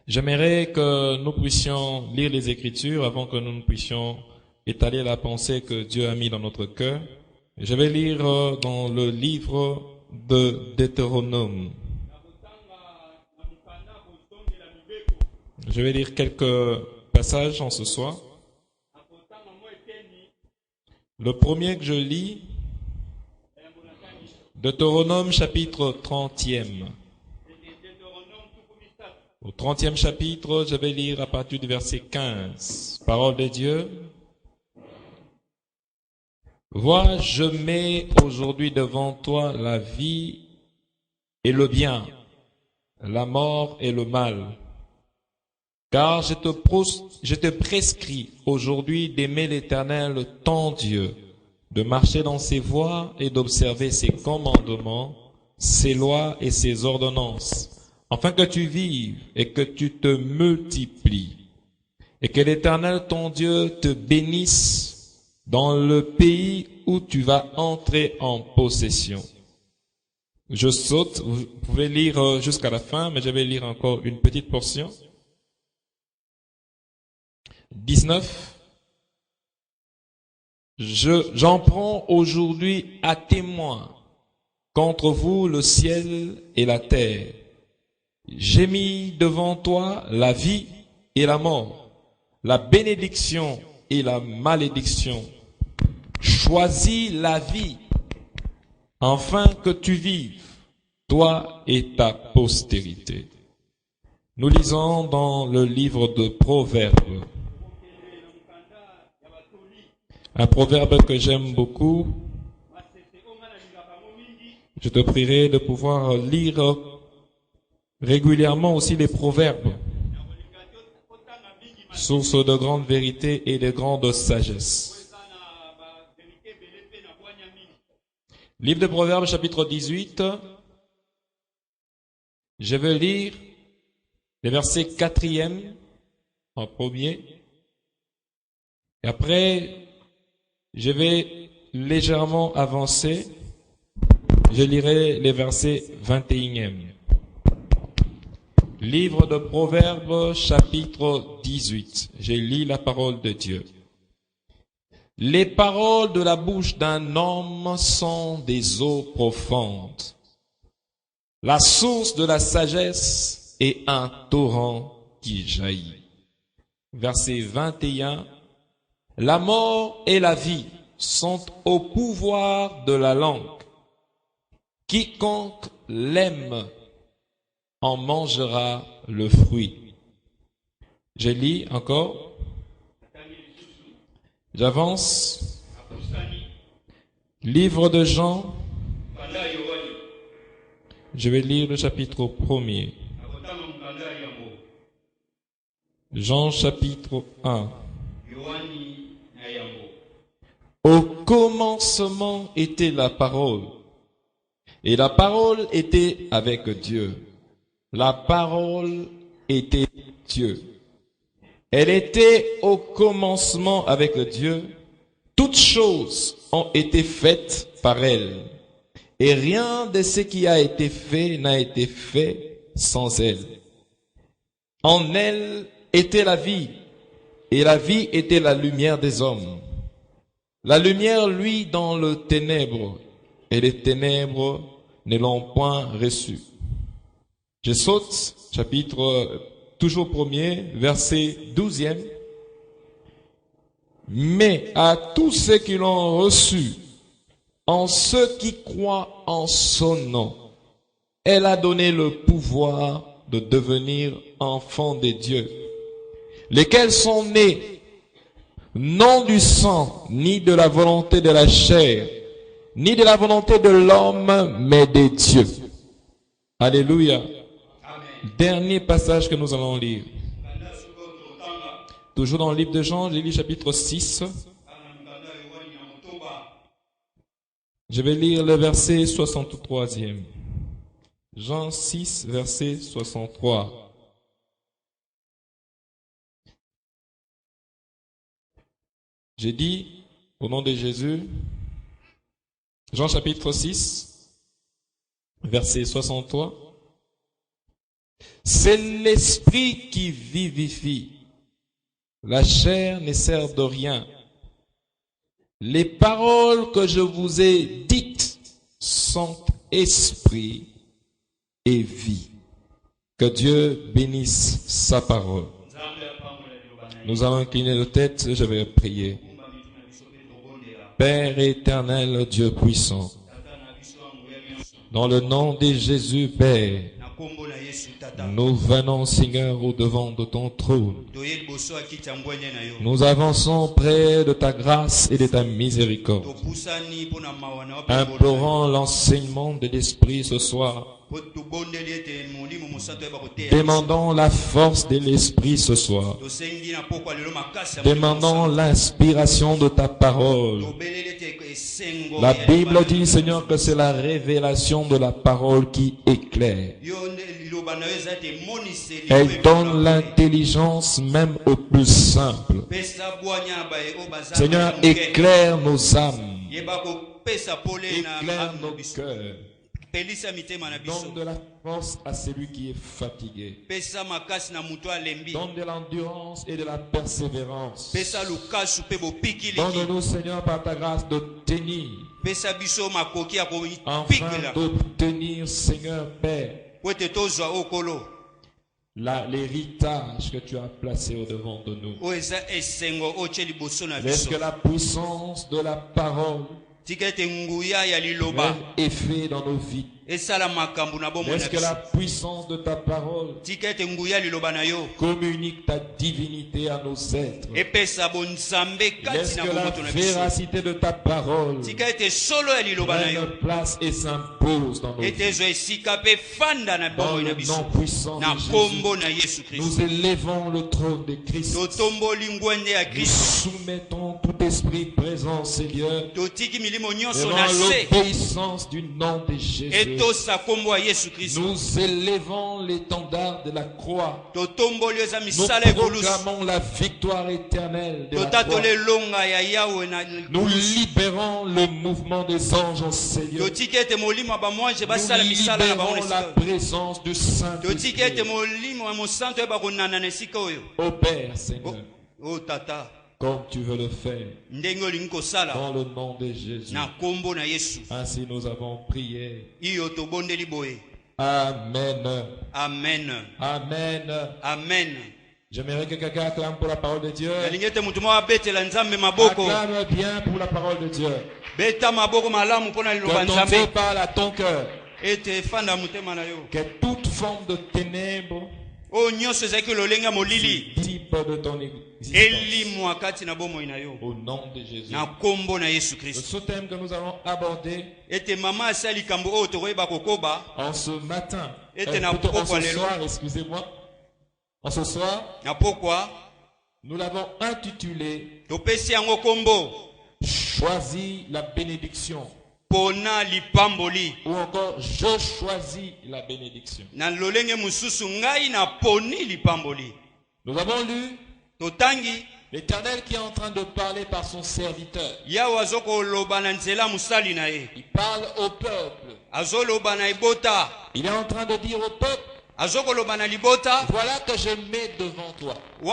J'aimerais que nous puissions lire les Écritures avant que nous ne puissions étaler la pensée que Dieu a mis dans notre cœur. Je vais lire dans le livre de Deutéronome. Je vais lire quelques passages en ce soir. Le premier que je lis, Deutéronome chapitre 30e. Au 30e chapitre, je vais lire à partir du verset 15. Parole de Dieu. Vois, je mets aujourd'hui devant toi la vie et le bien, la mort et le mal. Car je te prescris aujourd'hui d'aimer l'Éternel ton Dieu, de marcher dans ses voies et d'observer ses commandements, ses lois et ses ordonnances, afin que tu vives et que tu te multiplies, et que l'Éternel ton Dieu te bénisse dans le pays où tu vas entrer en possession. Je saute, vous pouvez lire jusqu'à la fin, mais je vais lire encore une petite portion. 19. J'en prends aujourd'hui à témoin contre vous le ciel et la terre. J'ai mis devant toi la vie et la mort, la bénédiction et la malédiction. Choisis la vie, afin que tu vives, toi et ta postérité. Nous lisons dans le livre de Proverbes. Un proverbe que j'aime beaucoup. Je te prierai de pouvoir lire régulièrement aussi les proverbes, source de grande vérité et de grande sagesse. Livre de Proverbes, chapitre 18. Je vais lire les versets 4e en premier. Et après, je vais légèrement avancer. Je lirai les versets 21e. Livre de Proverbes, chapitre 18. Je lis la parole de Dieu. Les paroles de la bouche d'un homme sont des eaux profondes. La source de la sagesse est un torrent qui jaillit. Verset 21. La mort et la vie sont au pouvoir de la langue. Quiconque l'aime en mangera le fruit. Je lis encore. J'avance. Livre de Jean. Je vais lire le chapitre 1er. Jean chapitre 1. Au commencement était la parole, et la parole était avec Dieu. La parole était Dieu. Elle était au commencement avec Dieu. Toutes choses ont été faites par elle, et rien de ce qui a été fait n'a été fait sans elle. En elle était la vie, et la vie était la lumière des hommes. La lumière luit dans le ténèbre, et les ténèbres ne l'ont point reçue. Je saute, chapitre toujours 1er, verset 12e. Mais à tous ceux qui l'ont reçu, en ceux qui croient en son nom, elle a donné le pouvoir de devenir enfants de Dieu, lesquels sont nés non du sang, ni de la volonté de la chair, ni de la volonté de l'homme, mais de Dieu. Alléluia. Amen. Dernier passage que nous allons lire. Toujours dans le livre de Jean, je lis chapitre 6. Je vais lire le verset 63e. Jean 6, verset 63. J'ai dit, au nom de Jésus, Jean chapitre 6, verset 63. C'est l'esprit qui vivifie. La chair ne sert de rien. Les paroles que je vous ai dites sont esprit et vie. Que Dieu bénisse sa parole. Nous allons incliner nos têtes et je vais prier. Père éternel, Dieu puissant, dans le nom de Jésus, Père, nous venons, Seigneur, au devant de ton trône. Nous avançons près de ta grâce et de ta miséricorde, implorant l'enseignement de l'Esprit ce soir. Demandons la force de l'Esprit ce soir. Demandons l'inspiration de ta parole. La Bible dit, Seigneur, que c'est la révélation de la parole qui éclaire. Elle donne l'intelligence même au plus simple. Seigneur, éclaire nos âmes. Éclaire nos cœurs. Donne de la force à celui qui est fatigué. Donne de l'endurance et de la persévérance. Donne-nous, Seigneur, par ta grâce de tenir. Enfin d'obtenir, Seigneur Père, l'héritage que tu as placé au-devant de nous. Laisse que la puissance de la parole même effet dans nos vies. Est-ce que la puissance de ta parole communique ta divinité à nos êtres? Laisse que la véracité de ta parole prenne place et s'impose dans nos vies. Dans le nom puissant de Jésus, nous élevons le trône de Christ. Nous soumettons tout esprit présent, Seigneur, devant l'obéissance du nom de Jésus. Nous élevons l'étendard de la croix. Nous proclamons la victoire éternelle de la croix. Nous libérons le mouvement des anges en Seigneur. Nous libérons la présence du Saint-Esprit. Ô Père, Seigneur, comme tu veux le faire, dans le nom de Jésus. Ainsi nous avons prié. Amen. Amen. Amen. Amen. J'aimerais que quelqu'un acclame pour la parole de Dieu. Acclame bien pour la parole de Dieu. Que ton Dieu parle à ton cœur. Que toute forme de ténèbres type de ton existence. Au nom de Jésus. Le sous-thème que nous allons aborder en ce matin, plutôt en ce soir, excusez-moi. En ce soir, nous l'avons intitulé Choisis la bénédiction. Ou encore, je choisis la bénédiction. Nous avons lu l'Éternel qui est en train de parler par son serviteur. Il parle au peuple. Il est en train de dire au peuple, voilà que je mets devant toi. Il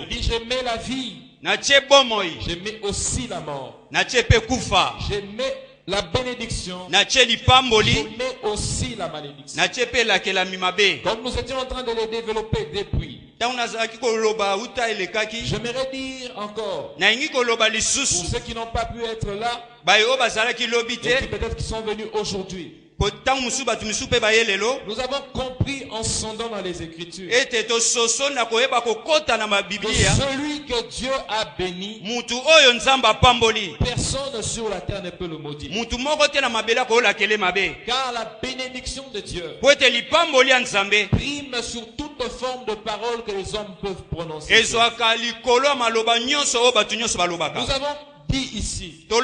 dit, je mets la vie. Je mets aussi la mort. Je mets la bénédiction. Je mets aussi la malédiction. Comme nous étions en train de les développer depuis, j'aimerais dire encore, pour ceux qui n'ont pas pu être là, et qui peut-être qui sont venus aujourd'hui, nous avons compris en sondant dans les Écritures que celui que Dieu a béni, personne sur la terre ne peut le maudire. Car la bénédiction de Dieu prime sur toute forme de parole que les hommes peuvent prononcer. Nous avons dit ici qu'en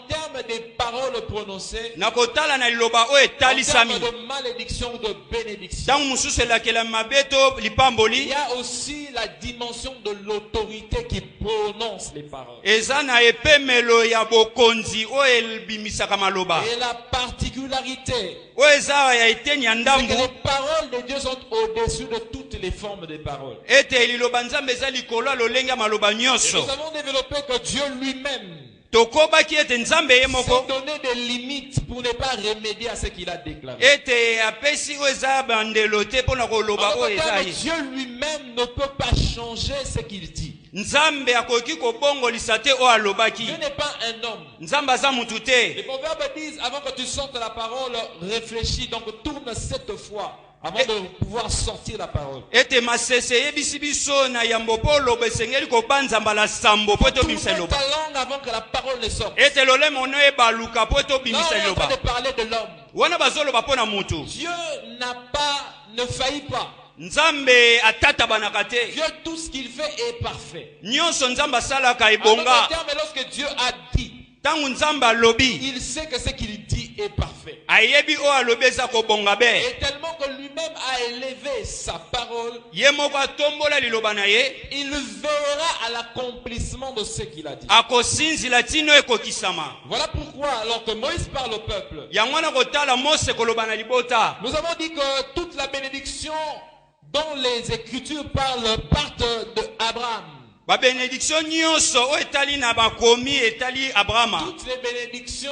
termes des paroles prononcées, na kotala na liloba oyo en etalisami termes de malédiction ou de bénédiction. ntango mosusu elakela mabe to lipamboli Il y a aussi la dimension de l'autorité qui prononce les paroles. eza na epemelo ya bokonzi oyo ebimisaka maloba Et la particularité, oyo eza ya eteni ya c'est que ndambu les paroles de Dieu sont au-dessus de toutes les formes de paroles. ete liloba nzambe eza likolo ya lolenge ya maloba Et nyonso nous avons développé que Dieu lui-même tokobaki ete nzambe ye s'est moko donné des limites pour ne pas remédier à ce qu'il a déclaré. ete apesi oyo eza bandelo te mpo na koloba En oyo d'autres eza termes, ye Dieu lui-même ne peut pas changer ce qu'il dit. nzambe akoki kobongolisa te oyo alobaki Dieu n'est pas un homme. nzambe aza mutu Les te proverbes disent, avant que tu sortes la parole, réfléchis, donc tourne 7 fois avant de pouvoir sortir la parole. ete masese eyebisi biso na yambo mpo oloba esengeli kobanza mbala sambo mpo ete Tourne obimisa ta liloba langue avant que la parole ne sorte. ete lolemo ono ebaluka mpo ete Là, obimisa on est en train liloba de parler de l'homme. wana bazoloba mpo na mutu Dieu ne faillit pas. nzambe atatabanaka te Dieu, tout ce qu'il fait est parfait. nyonso nzambe asalaka En ebonga d'autres termes, lorsque Dieu a dit, ntango nzambe alobi il sait que ce qu'il dit est parfait. ayebi oyo alobi eza kobonga be Et tellement que lui-même a élevé sa parole, ye moko atombola liloba na ye il verra à l'accomplissement de ce qu'il a dit. akosinzila tino ekokisama Voilà pourquoi, alors que Moïse parle au peuple, yango wana kotala mose koloba na libota nous avons dit que toute la bénédiction dont les Écritures partent de Abraham. babenediction nyonso oyo etali na bakomi etali abrahama Toutes les bénédictions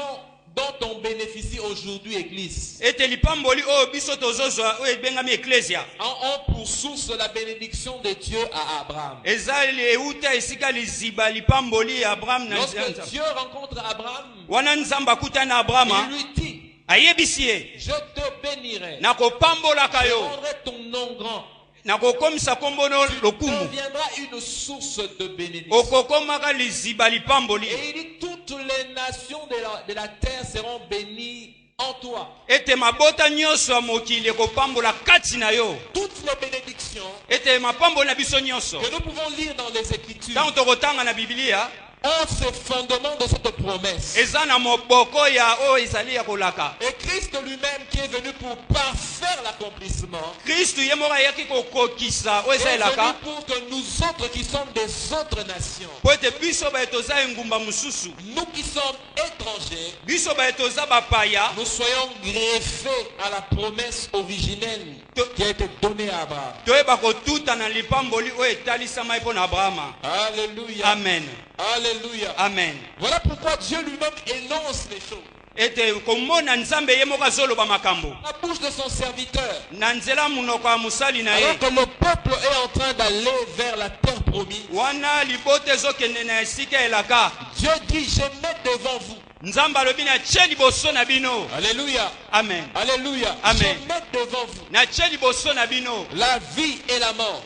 dont on bénéficie aujourd'hui, Église, ete lipamboli oyo biso tozozwa oyo ebengami eklesia ont pour source la bénédiction de Dieu à Abraham. eza euta esika liziba lipamboli ya abraham na Lorsque Dieu rencontre Abraham, wana nzambe akutani na abrahama il lui dit, ayebisi ye je te bénirai, nakopambolaka je yo rendrai ton nom grand, nakokomisa kombono lokumu deviendra une source de bénédiction. okokomaka liziba lipamboli Et il dit, toutes les nations de la terre seront bénies en toi. ete mabota nyonso ya mokili ekopambola kati na yo Toutes les bénédictions ete mapamboli na biso nyonso que nous pouvons lire dans les Écritures ntango tokotanga na bibilia ont ce fondement de cette promesse. eza na moboko ya oyo ezali ya kolaka Et Christ lui-même qui est venu pour parfaire l'accomplissement, kristu ye moko ayaki kokokisa oyo est eza venu elaka pour que nous autres qui sommes des autres nations, po ete biso baye toza engumba mosusu nous qui sommes étrangers, biso baye toza bapaya nous soyons greffés à la promesse originelle qui a été donnée à Abraham. toyeba kotuta na lipamboli oyo etalisama mpo na abrahama Alléluia. amen Alléluia. amen Voilà pourquoi Dieu lui-même énonce les choses. ete komona nzambe ye moko azoloba makambo La bouche de son serviteur. na nzela monoko ya mosali na ye Alors que le peuple est en train d'aller vers la terre promise, wana libota ezokende na esika elaka Dieu dit, je mets devant vous. nzambe alobi natie liboso na bino Alléluia. amen Alléluia. Amen. Je mets devant vous natie liboso na bino la vie et la mort.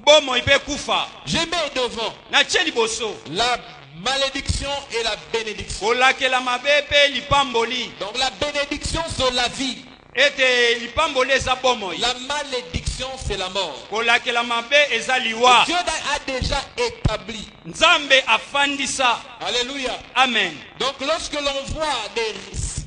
bomoi mpe kufa Je mets devant natie liboso la malédiction et la bénédiction. kolakela mabe mpe lipamboli Donc la bénédiction, c'est la vie. ete lipamboli eza bomoi La malédiction, c'est la mort. kolakela mabe eza liwa Dieu a déjà établi. nzambe afandisa Alléluia. amen Donc lorsque l'on voit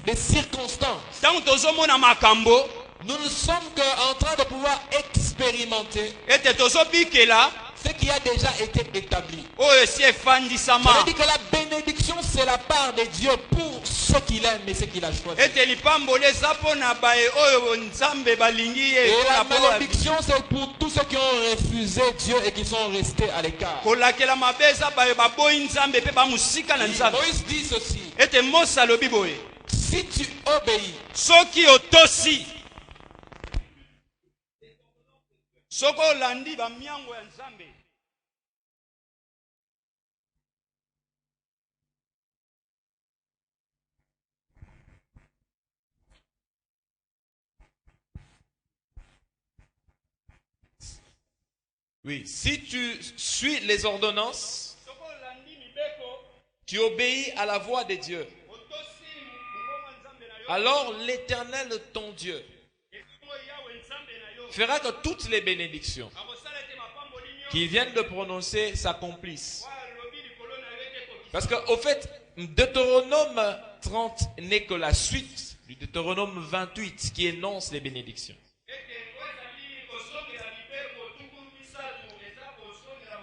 des circonstances, ntango tozomona makambo nous ne sommes qu'en train de pouvoir expérimenter ete tozobikela ce qui a déjà été établi. oyo esi Ça efandisama veut dire que la bénédiction, c'est la part de Dieu pour ce qu'il aime et ce qu'il a choisi. ete lipamboli eza mpo na baye oyo nzambe balingi ye Et mpona la mpo- malédiction, c'est pour tous ceux qui ont refusé Dieu et qui sont restés à l'écart. kolakela mabe eza baye baboyi nzambe mpe bamosika na nzambe Moïse dit ceci, ete mose alobi boye si tu obéis, soki otosi soki olandi bamiango ya nzambe oui, si tu suis les ordonnances, soki olandi mibeko tu obéis à la voix de Dieu, otosi mbongo ya nzambe na yo alors l'Éternel, ton Dieu, ekombo yawe nzambe na yo fera que toutes les bénédictions akosala ete mapamboli nyonso qui viennent de prononcer s'accomplissent. oyo alobi likolo na yo ete ekokisa Parce qu'au fait, Deutéronome 30 n'est que la suite du Deutéronome 28 qui énonce les bénédictions.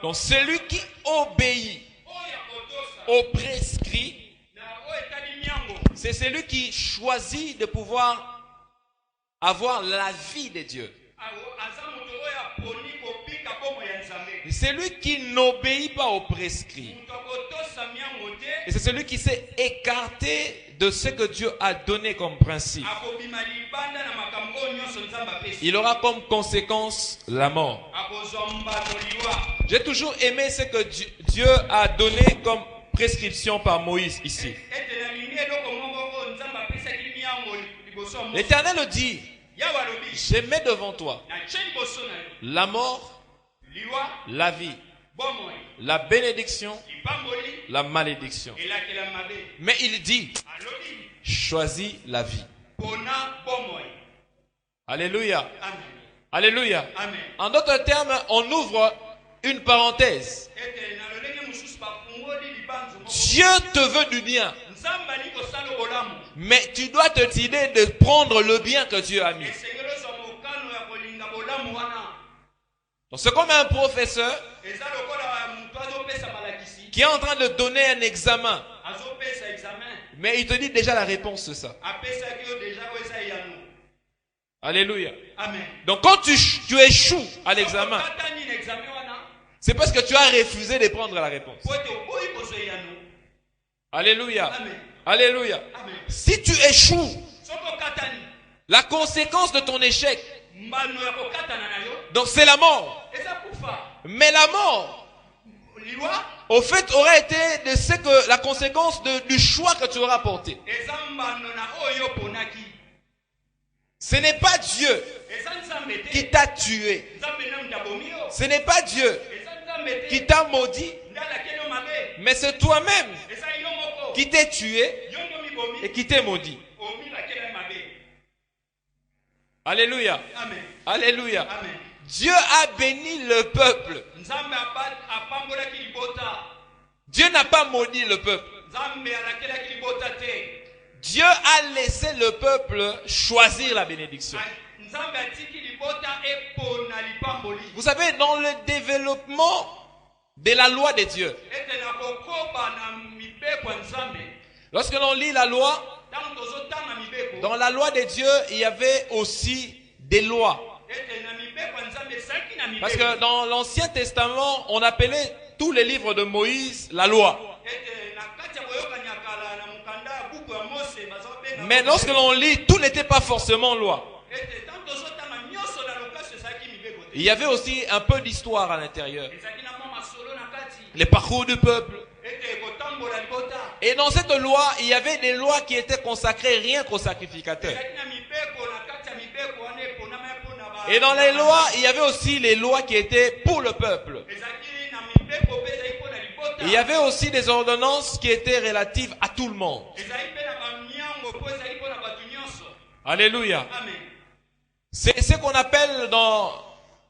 Donc celui qui obéit au prescrit, c'est celui qui choisit de pouvoir avoir la vie de Dieu. C'est celui qui n'obéit pas au prescrit. Et c'est celui qui s'est écarté de ce que Dieu a donné comme principe. Il aura comme conséquence la mort. J'ai toujours aimé ce que Dieu a donné comme prescription par Moïse ici. L'Éternel dit, je mets devant toi la mort, la vie, la bénédiction, la malédiction. Mais il dit, choisis la vie. Alléluia. Alléluia. En d'autres termes, on ouvre une parenthèse. Dieu te veut du bien. Mais tu dois te décider de prendre le bien que Dieu a mis. Donc c'est comme un professeur qui est en train de donner un examen. Mais il te dit déjà la réponse, c'est ça. Alléluia. Donc quand tu échoues à l'examen, c'est parce que tu as refusé de prendre la réponse. Alléluia. Alléluia. Si tu échoues, la conséquence de ton échec, donc c'est la mort. Mais la mort, au fait, aurait été de ce que la conséquence du choix que tu auras porté. Ce n'est pas Dieu qui t'a tué. Ce n'est pas Dieu qui t'a maudit. Mais c'est toi-même qui t'es tué et qui t'est maudit. Alléluia. Alléluia. Dieu a béni le peuple. Dieu n'a pas maudit le peuple. Dieu a laissé le peuple choisir la bénédiction. Vous savez, dans le développement de la loi de Dieu, lorsque l'on lit la loi, dans la loi de Dieu, il y avait aussi des lois. Parce que dans l'Ancien Testament, on appelait tous les livres de Moïse la loi. Mais lorsque l'on lit, tout n'était pas forcément loi. Il y avait aussi un peu d'histoire à l'intérieur. Les parcours du peuple. Et dans cette loi, il y avait des lois qui étaient consacrées rien qu'aux sacrificateurs. Et dans les lois, il y avait aussi les lois qui étaient pour le peuple. Il y avait aussi des ordonnances qui étaient relatives à tout le monde. Alléluia. C'est ce qu'on appelle dans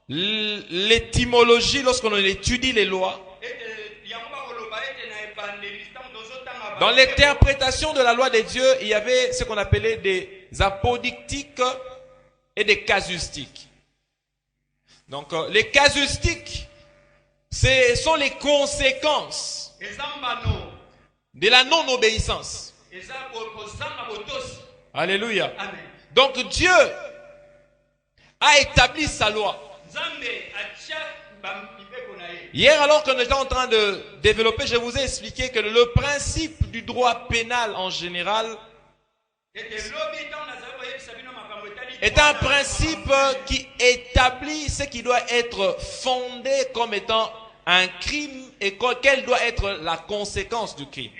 l'étymologie, lorsqu'on étudie les lois. Dans l'interprétation de la loi de Dieu, il y avait ce qu'on appelait des apodictiques et des casuistiques. Donc, les casuistiques, ce sont les conséquences de la non-obéissance. Alléluia. Donc, Dieu a établi sa loi. Hier, alors que nous étions en train de développer, je vous ai expliqué que le principe du droit pénal en général est un principe qui établit ce qui doit être fondé comme étant un crime et quelle doit être la conséquence du crime.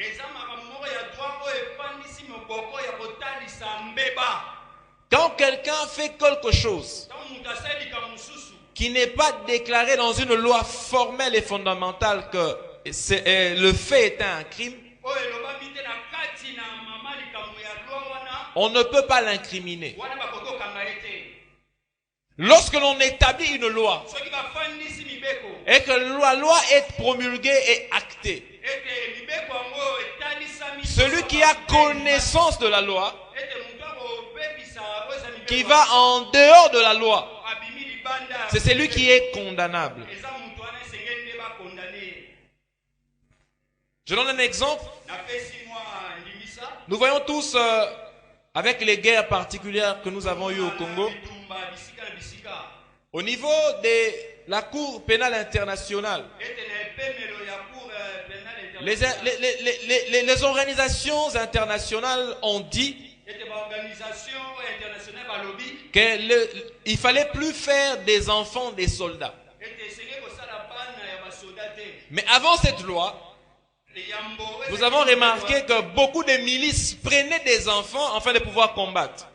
Quand quelqu'un fait quelque chose qui n'est pas déclaré dans une loi formelle et fondamentale que le fait est un crime, on ne peut pas l'incriminer. Lorsque l'on établit une loi et que la loi est promulguée et actée, Celui qui a connaissance de la loi, qui va en dehors de la loi, c'est celui qui est condamnable. Je donne un exemple. Nous voyons tous, avec les guerres particulières que nous avons eues au Congo, au niveau de la Cour pénale internationale, les organisations internationales ont dit qu'il fallait plus faire des enfants des soldats. Mais avant cette loi, nous avons remarqué que beaucoup de milices prenaient des enfants afin de pouvoir combattre.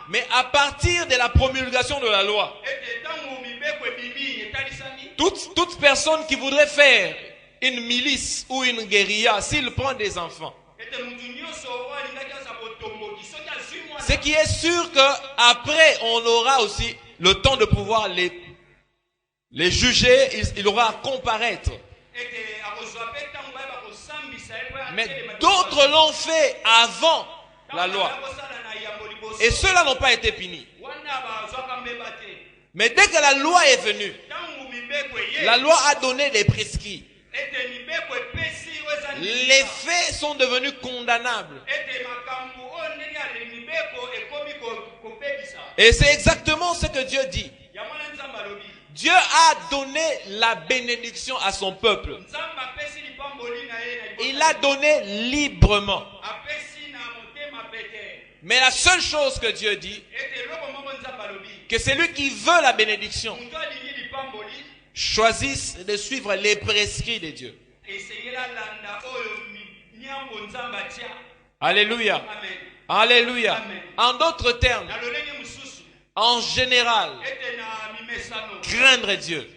Mais à partir de la promulgation de la loi, toute personne qui voudrait faire une milice ou une guérilla, s'il prend des enfants, ce qui est sûr qu'après on aura aussi le temps de pouvoir les juger, il aura à comparaître. Mais d'autres l'ont fait avant la loi. Et ceux-là n'ont pas été punis. Mais dès que la loi est venue, la loi a donné des prescrits. Les faits sont devenus condamnables. Et c'est exactement ce que Dieu dit. Dieu a donné la bénédiction à son peuple. Il l'a donné librement. Mais la seule chose que Dieu dit, que celui qui veut la bénédiction choisisse de suivre les prescrits de Dieu. Alléluia. Alléluia. En d'autres termes, en général, craindre Dieu.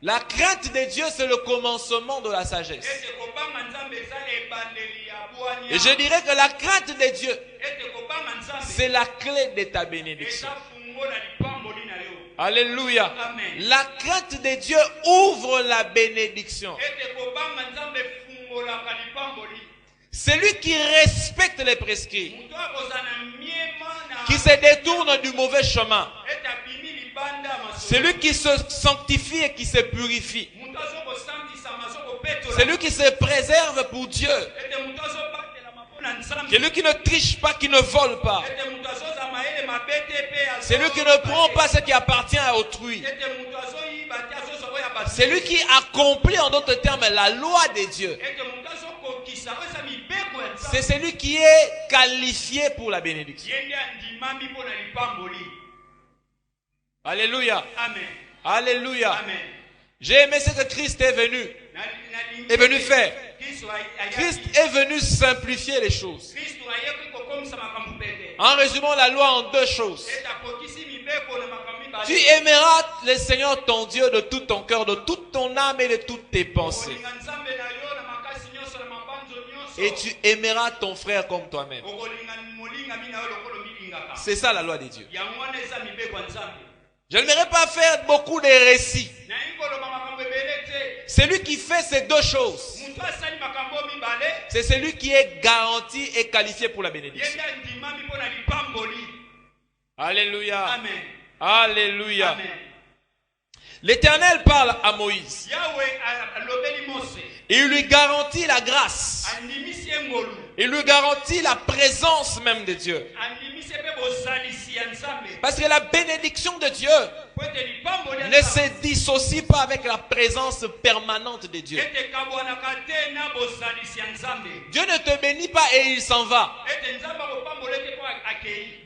La crainte de Dieu, c'est le commencement de la sagesse. Et je dirais que la crainte de Dieu, c'est la clé de ta bénédiction. Alléluia. La crainte de Dieu ouvre la bénédiction. Celui qui respecte les prescrits, qui se détourne du mauvais chemin, celui qui se sanctifie et qui se purifie, celui qui se préserve pour Dieu, celui qui ne triche pas, qui ne vole pas, celui qui ne prend pas ce qui appartient à autrui, celui qui accomplit en d'autres termes la loi de Dieu, c'est celui qui est qualifié pour la bénédiction. Alléluia. Alléluia. J'ai aimé ce que Christ est venu faire. Christ est venu simplifier les choses. En résumant la loi en deux choses. Tu aimeras le Seigneur ton Dieu de tout ton cœur, de toute ton âme et de toutes tes pensées. Et tu aimeras ton frère comme toi-même. C'est ça la loi de Dieu. Je n'aimerais pas faire beaucoup de récits. Celui qui fait ces deux choses, c'est celui qui est garanti et qualifié pour la bénédiction. Alléluia. Amen. Alléluia. L'Éternel parle à Moïse. Il lui garantit la grâce. Il lui garantit la présence même de Dieu. Parce que la bénédiction de Dieu ne se dissocie pas avec la présence permanente de Dieu. Dieu ne te bénit pas et il s'en va.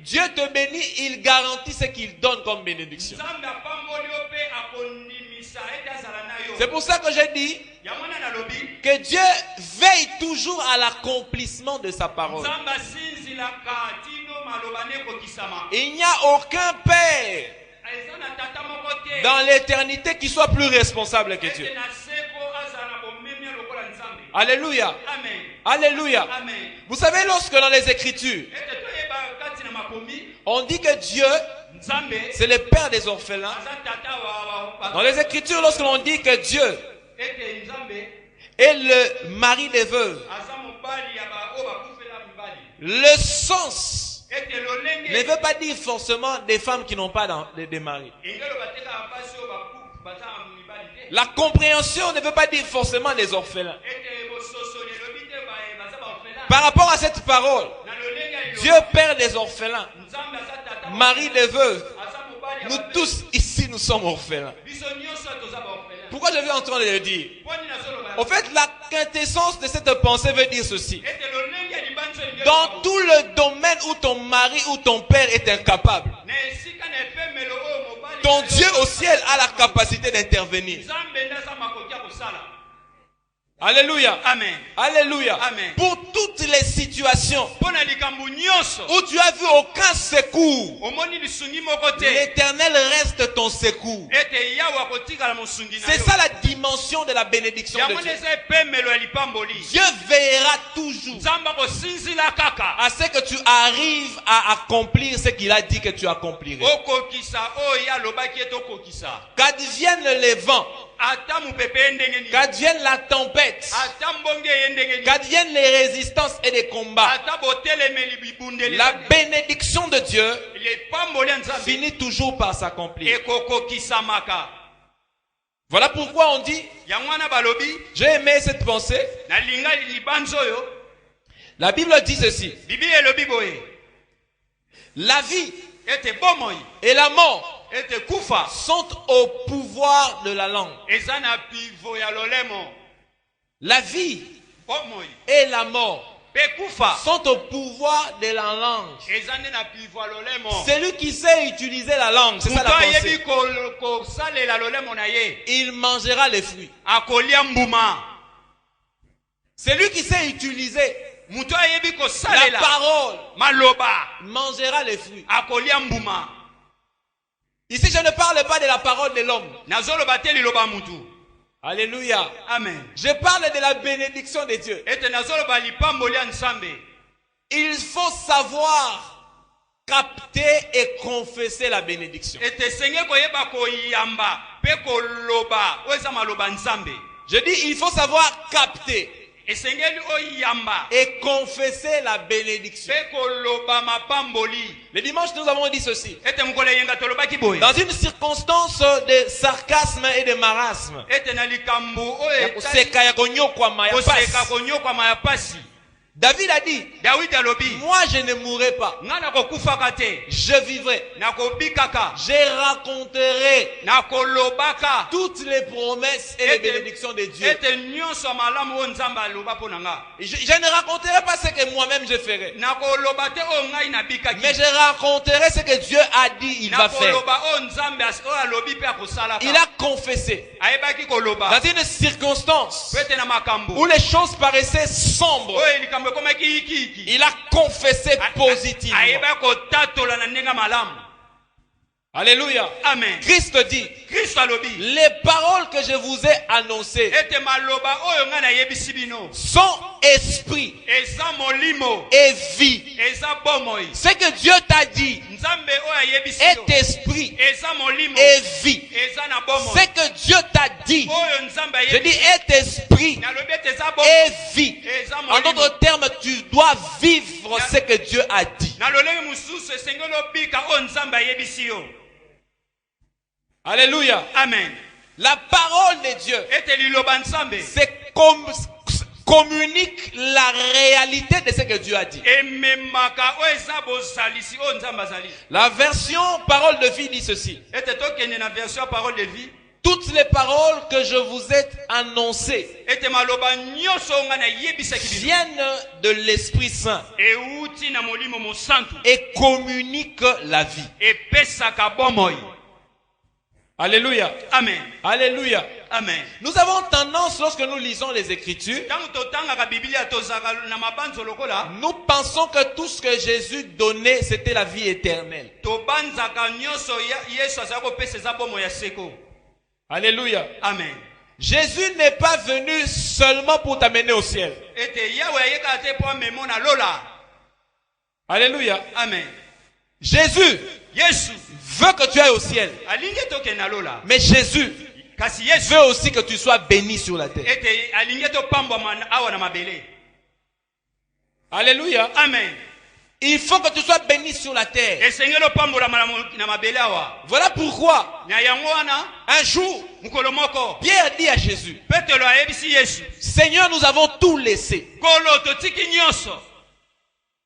Dieu te bénit, il garantit ce qu'il donne comme bénédiction. C'est pour ça que j'ai dit que Dieu veille toujours à l'accomplissement de sa parole. Il n'y a aucun père dans l'éternité qui soit plus responsable que Dieu. Alléluia. Alléluia. Vous savez, lorsque dans les Écritures, on dit que Dieu, c'est le père des orphelins. Dans les Écritures, lorsque l'on dit que Dieu et le mari des veuves. Le sens ne veut pas dire forcément des femmes qui n'ont pas de mari. La compréhension ne veut pas dire forcément des orphelins. Par rapport à cette parole, Dieu père des orphelins, mari des veuves, nous tous ici nous sommes orphelins. Pourquoi je vais en train de le dire? En fait, la quintessence de cette pensée veut dire ceci. Dans tout le domaine où ton mari ou ton père est incapable, ton Dieu au ciel a la capacité d'intervenir. Alléluia. Amen. Alléluia. Amen. Pour toutes les situations où tu as vu aucun secours, l'Éternel reste ton secours. C'est ça la dimension de la bénédiction de Dieu. Dieu veillera toujours à ce que tu arrives à accomplir ce qu'il a dit que tu accomplirais. Qu'advienne les vents, qu'advienne la tempête, qu'adviennent les résistances et les combats, la bénédiction de Dieu finit toujours par s'accomplir. Voilà pourquoi on dit, j'ai aimé cette pensée. La Bible dit ceci: la vie et la mort sont au pouvoir de la langue. La vie et la mort sont au pouvoir de la langue. Celui qui sait utiliser la langue, c'est ça la pensée, il mangera les fruits. Celui qui sait utiliser la parole mangera les fruits. Ici, je ne parle pas de la parole de l'homme. Alléluia. Amen. Je parle de la bénédiction de Dieu. Il faut savoir capter et confesser la bénédiction. Je dis, il faut savoir capter et confesser la bénédiction. Le dimanche, nous avons dit ceci. Dans une circonstance de sarcasme et de marasme, David a dit, moi je ne mourrai pas, je vivrai, je raconterai toutes les promesses et les bénédictions de Dieu. Je ne raconterai pas ce que moi-même je ferai, mais je raconterai ce que Dieu a dit il va faire. Il a confessé dans une circonstance où les choses paraissaient sombres. Il a confessé positivement. Alléluia. Amen. Christ dit, les paroles que je vous ai annoncées sont esprit et vie. Ce que Dieu t'a dit est esprit et vie. Ce que Dieu t'a dit, je dis, est esprit et vie. En d'autres termes, tu dois vivre ce que Dieu a dit. Alléluia. Amen. La parole de Dieu, c'est communique la réalité de ce que Dieu a dit. La version parole de vie dit ceci: toutes les paroles que je vous ai annoncées viennent de l'Esprit Saint et communiquent la vie. Alléluia. Amen. Alléluia. Amen. Nous avons tendance, lorsque nous lisons les Écritures, nous pensons que tout ce que Jésus donnait, c'était la vie éternelle. Alléluia. Amen. Jésus n'est pas venu seulement pour t'amener au ciel. Alléluia. Amen. Jésus veut que tu ailles au ciel. Mais Jésus kasi Yesu veut aussi que tu sois béni sur la terre. ete alingi topambwama awa na mabele. Alléluia. Amen. Il faut que tu sois béni sur la terre. Esengeli opambolama na mabele awa. Voilà pourquoi Na yango wana un jour mukolo moko Pierre dit à Jésus, Petelo ayebisi Yesu, Seigneur, nous avons tout laissé. kolo totiki nyonso,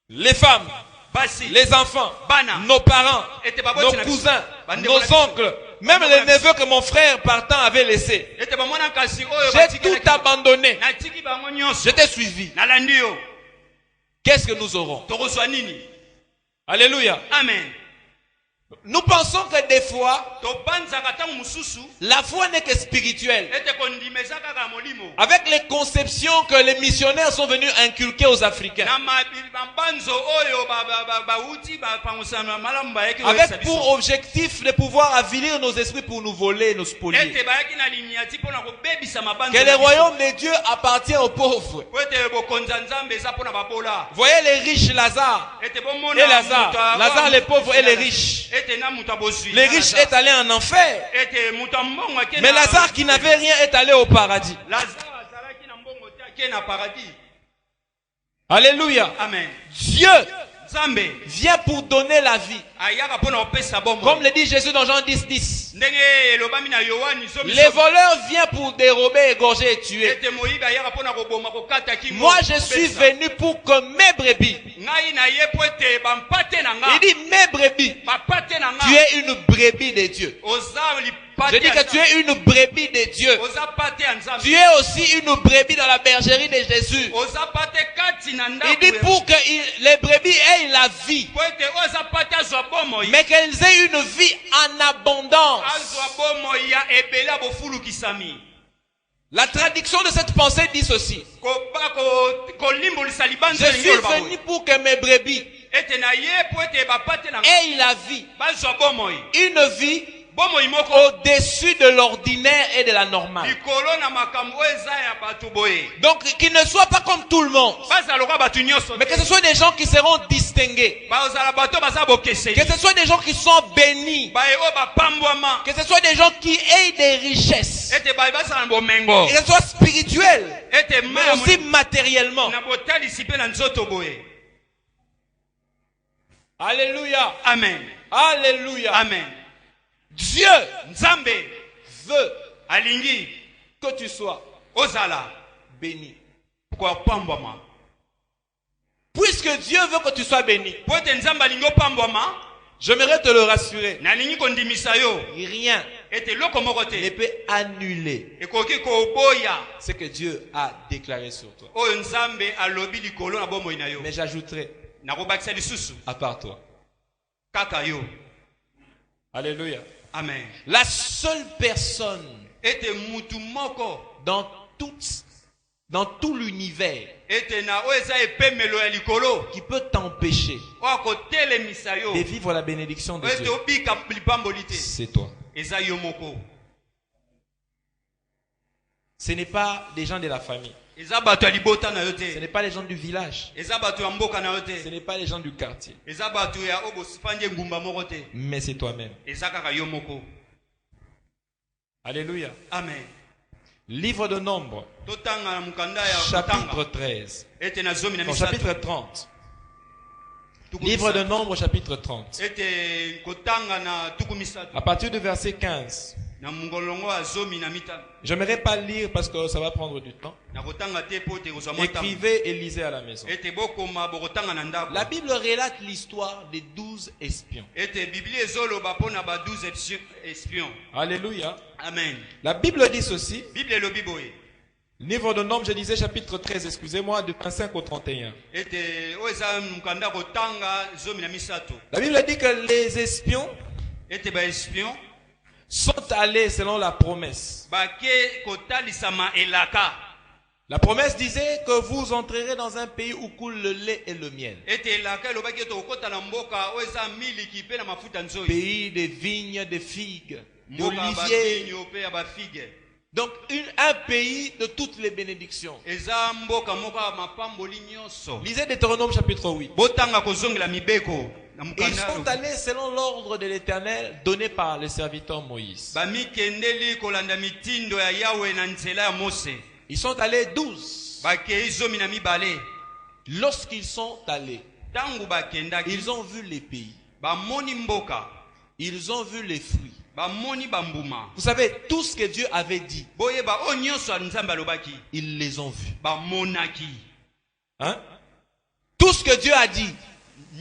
Les femmes, basi les enfants, bana nos parents, ete baboti nos na biso, cousins, bande nos na biso, oncles, même les neveux que mon frère partant avait laissés. ete bamwana kasi oyo J'ai batiki tout abandonné. natiki bango nyonso, Je t'ai suivi. nalandi yo, Qu'est-ce que nous aurons? tokozwa nini? Alléluia. Amen. Nous pensons que des fois, Tobanzaka tango mususu la foi n'est que spirituelle. ete kondimeza kaka molimo. Avec les conceptions que les missionnaires sont venus inculquer aux Africains. Na mabanzo oyo bauti bapangosana malamu bayaki Avec pour objectif de pouvoir avilir nos esprits pour nous voler, nous spolier. ete bayaki na linyati mpona kobebisa mabanzo. Que le royaume de Dieu appartient aux pauvres. Po ete bokonza nzambe eza mpona babola. Voyez les riches, Lazare Ete bomona et Lazare. Lazare les pauvres et les riches. ete na mutu abozwi. Les riches est allé en enfer. Ete mutu ambongo ake Mais na- Lazare qui n'avait rien est allé au paradis. Lazare azalaki na mbongo te ake na paradis. Alléluia. Amen. Dieu Nzambe vient pour donner la vie. ayaka mpona kopesa bomoi. Comme le dit Jésus dans Jean 10, 10. Ndenge elobami na Yohani zomi Les voleurs viennent pour dérober, égorger et tuer. ete moyibi ayaka mpona koboma kokata kingo. Moi, je suis venu pour que mes brebis. Ngai na ye po ete bampate na nga. Il dit mes brebis. Bapate na nga. Tu es une brebis de Dieu. Oza Je dis que tu es une brebis de Dieu. Oza pate ya Nzambe. Tu es aussi une brebis dans la bergerie de Jésus. Oza pate kati na Il ndako. dit pour que les brebis aient la vie, Po ete oza pate azwa bomoi. mais qu'elles aient une vie en abondance. Azwa bomoi ya ebele abofulukisami. La traduction de cette pensée dit ceci. Kolimbolisa Je libanzo suis elingi oloba venu boye. pour que mes brebis Ete na ye po ete bapate na nga. aient la vie. Bazwa bomoi. Une vie Bomoi moko. au-dessus de l'ordinaire et de la normale. Likolo na makambo oyo eza ya bato boye. Donc, qu'ils ne soient pas comme tout le monde, Baza lokola bato nyonso. mais que ce soit des gens qui seront distingués. Bazala bato baza bokeseni. Que ce soit des gens qui sont bénis. Baye oyo bapambwama. Que ce soit des gens qui aient des richesses. Ete baye bazala na bomengo. Et que ce soit spirituel, Ete mais aussi matériellement. na botalisi mpe na nzoto boye. Alléluia. Amen. Alléluia. Amen. Dieu Nzambe veut alingi que tu sois ozala béni. kopambwama. Puisque Dieu veut que tu sois béni, Po ete Nzambe alingi opambwama, j'aimerais te le rassurer. nalingi kondimisa yo Rien ete eloko moko ne te peut annuler ekoki koboya ce que Dieu a déclaré sur toi. oyo Nzambe alobi likolo na bomoi na yo. Mais j'ajouterai, Nakobakisa lisusu à part toi. kaka yo. Alléluia. Amen. La seule personne Ete mutu moko dans tout l'univers ete na oyo eza epemelo ya likolo qui peut t'empêcher oyo akotelemisa yo de vivre la bénédiction de oyo ete Dieu, obika lipamboli te c'est toi. eza yo moko. Ce n'est pas des gens de la famille. Eza bato ya libota na yo Ce te. n'est pas les gens du village. Eza bato ya mboka na yo Ce te. n'est pas les gens du quartier. Eza bato ya oyo bosipandi engumba moko te. Mais c'est toi-même. Eza kaka yo moko. Alléluia. Amen. Livre de Nombre, Totanga na mukanda ya chapitre kotanga. 13. Ete na zomi na Non, misato. chapitre 30. Tuku Livre de misato. Nombre, chapitre 30. Ete kotanga na tuku misato. À partir du verset 15. Na mungolongo ya zomi na mitano. Je n'aimerais pas lire parce que ça va prendre du temps. Na kotanga te po te kozwa mwa ntango. Écrivez et lisez à la maison. Ete bokoma bokotanga na ndako. La Bible relate l'histoire des 12 espions. Ete Biblia ezoloba mpona ba 12 espions. Alléluia. Amen. La Bible dit ceci. Bible elobi boye. Livre de Nombre, je disais chapitre 13, excusez-moi, de 25 au 31. Ete oyo eza mukanda kotanga zomi na misato. La Bible dit que les espions Ete ba espion sont allés selon la promesse. bake kotalisama elaka. La promesse disait que vous entrerez dans un pays où coule le lait et le miel. Ete elaka elobaki ete okota na mboka oyo eza miliki mpe na mafuta nzoi. Pays de vignes, de figues, Mboka ya d'oliviers. bavinyo mpe ya bafige. Donc un pays de toutes les bénédictions. Eza mboka moko ya mapamboli nyonso. Lisez Deutéronome chapitre 8. Botanga kozongela mibeko. na Ils mukanda sont allés selon l'ordre de l'Éternel donné par le serviteur Moïse. bamikendeli kolanda mitindo ya Yawe na nzela ya Mose. Ils sont allés 12. Bakei zomi na mibale. Lorsqu'ils sont allés, Tangu bakendaki ils ont vu les pays. bamoni mboka, Ils ont vu les fruits. bamoni bambuma. Vous savez, tout ce que Dieu avait dit, Boyeba o nyonso ya Nzambe alobaki ils les ont vus. bamonaki. Hein? Tout ce que Dieu a dit,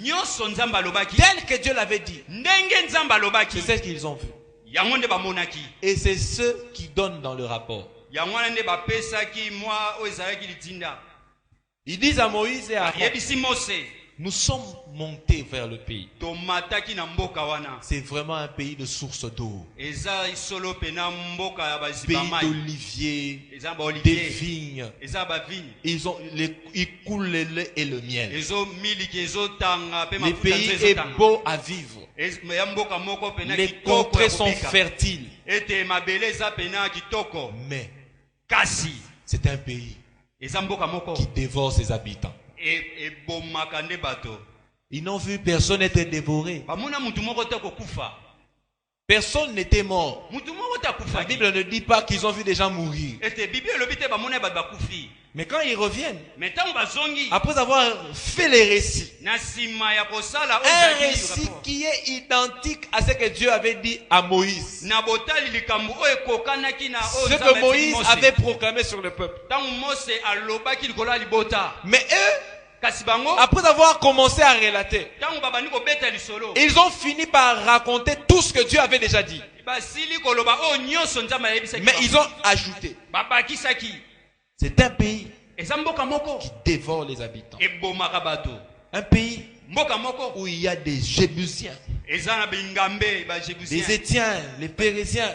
Nyonso Nzambe alobaki tel que Dieu l'avait dit, ndenge Nzambe alobaki c'est ce qu'ils ont vu. yango nde bamonaki. Et c'est ceux qui donnent dans le rapport. Yango wana nde bapesaki mwa oyo ezalaki litinda. Ils disent à Moïse et à Aaron, Yebisi Mose nous sommes montés vers le pays. tomataki na mboka wana. C'est vraiment un pays de source d'eau. Eza isolo pena mboka ya Pays baziba mai. d'oliviers, Eza ba des olivier. vignes. Eza ba vigne. Ils coulent le lait et le miel. Ezo miliki ezo tanga pe Le mafuta pays nzo est ezotanga. beau à vivre. Ya mboka moko pena Les kitoko contrées ya sont kobika. fertiles. Ete mabele eza pena kitoko. Mais Kasi c'est un pays eza mboka moko qui dévore ses habitants. ebomaka nde bato. Ils n'ont vu personne être dévoré. Bamona mutu moko te kokufa. Personne n'était mort. Mutu moko te La akufa. Bible ne dit pas qu'ils ont vu des gens mourir. Ete Bible elobi te bamona bato bakufi. Mais quand ils reviennent, Mais ntango bazongi après avoir fait les récits, na nsima ya kosala oyo un ezalaki récit rapport. qui est identique à ce que Dieu avait dit à Moïse. Na botali likambo oyo ekokanaki na oyo Ce Nzambe que atiki Moïse Mose. avait proclamé sur le peuple. Ntango Mose alobaki likolo ya libota. Mais eux, Kasi bango après avoir commencé à relater, ntango babandi kobeta lisolo ils ont fini par raconter tout ce que Dieu avait déjà dit. basili koloba oyo nyonso Nzambe ayebisaki Mais bango. ils ont ajouté. Babakisaki C'est un pays eza mboka moko qui dévore les habitants. ebomaka bato. Un pays Mboka moko où il y a des Jébusiens, eza na bingambe des bajebusien Étiens, les Pérésiens,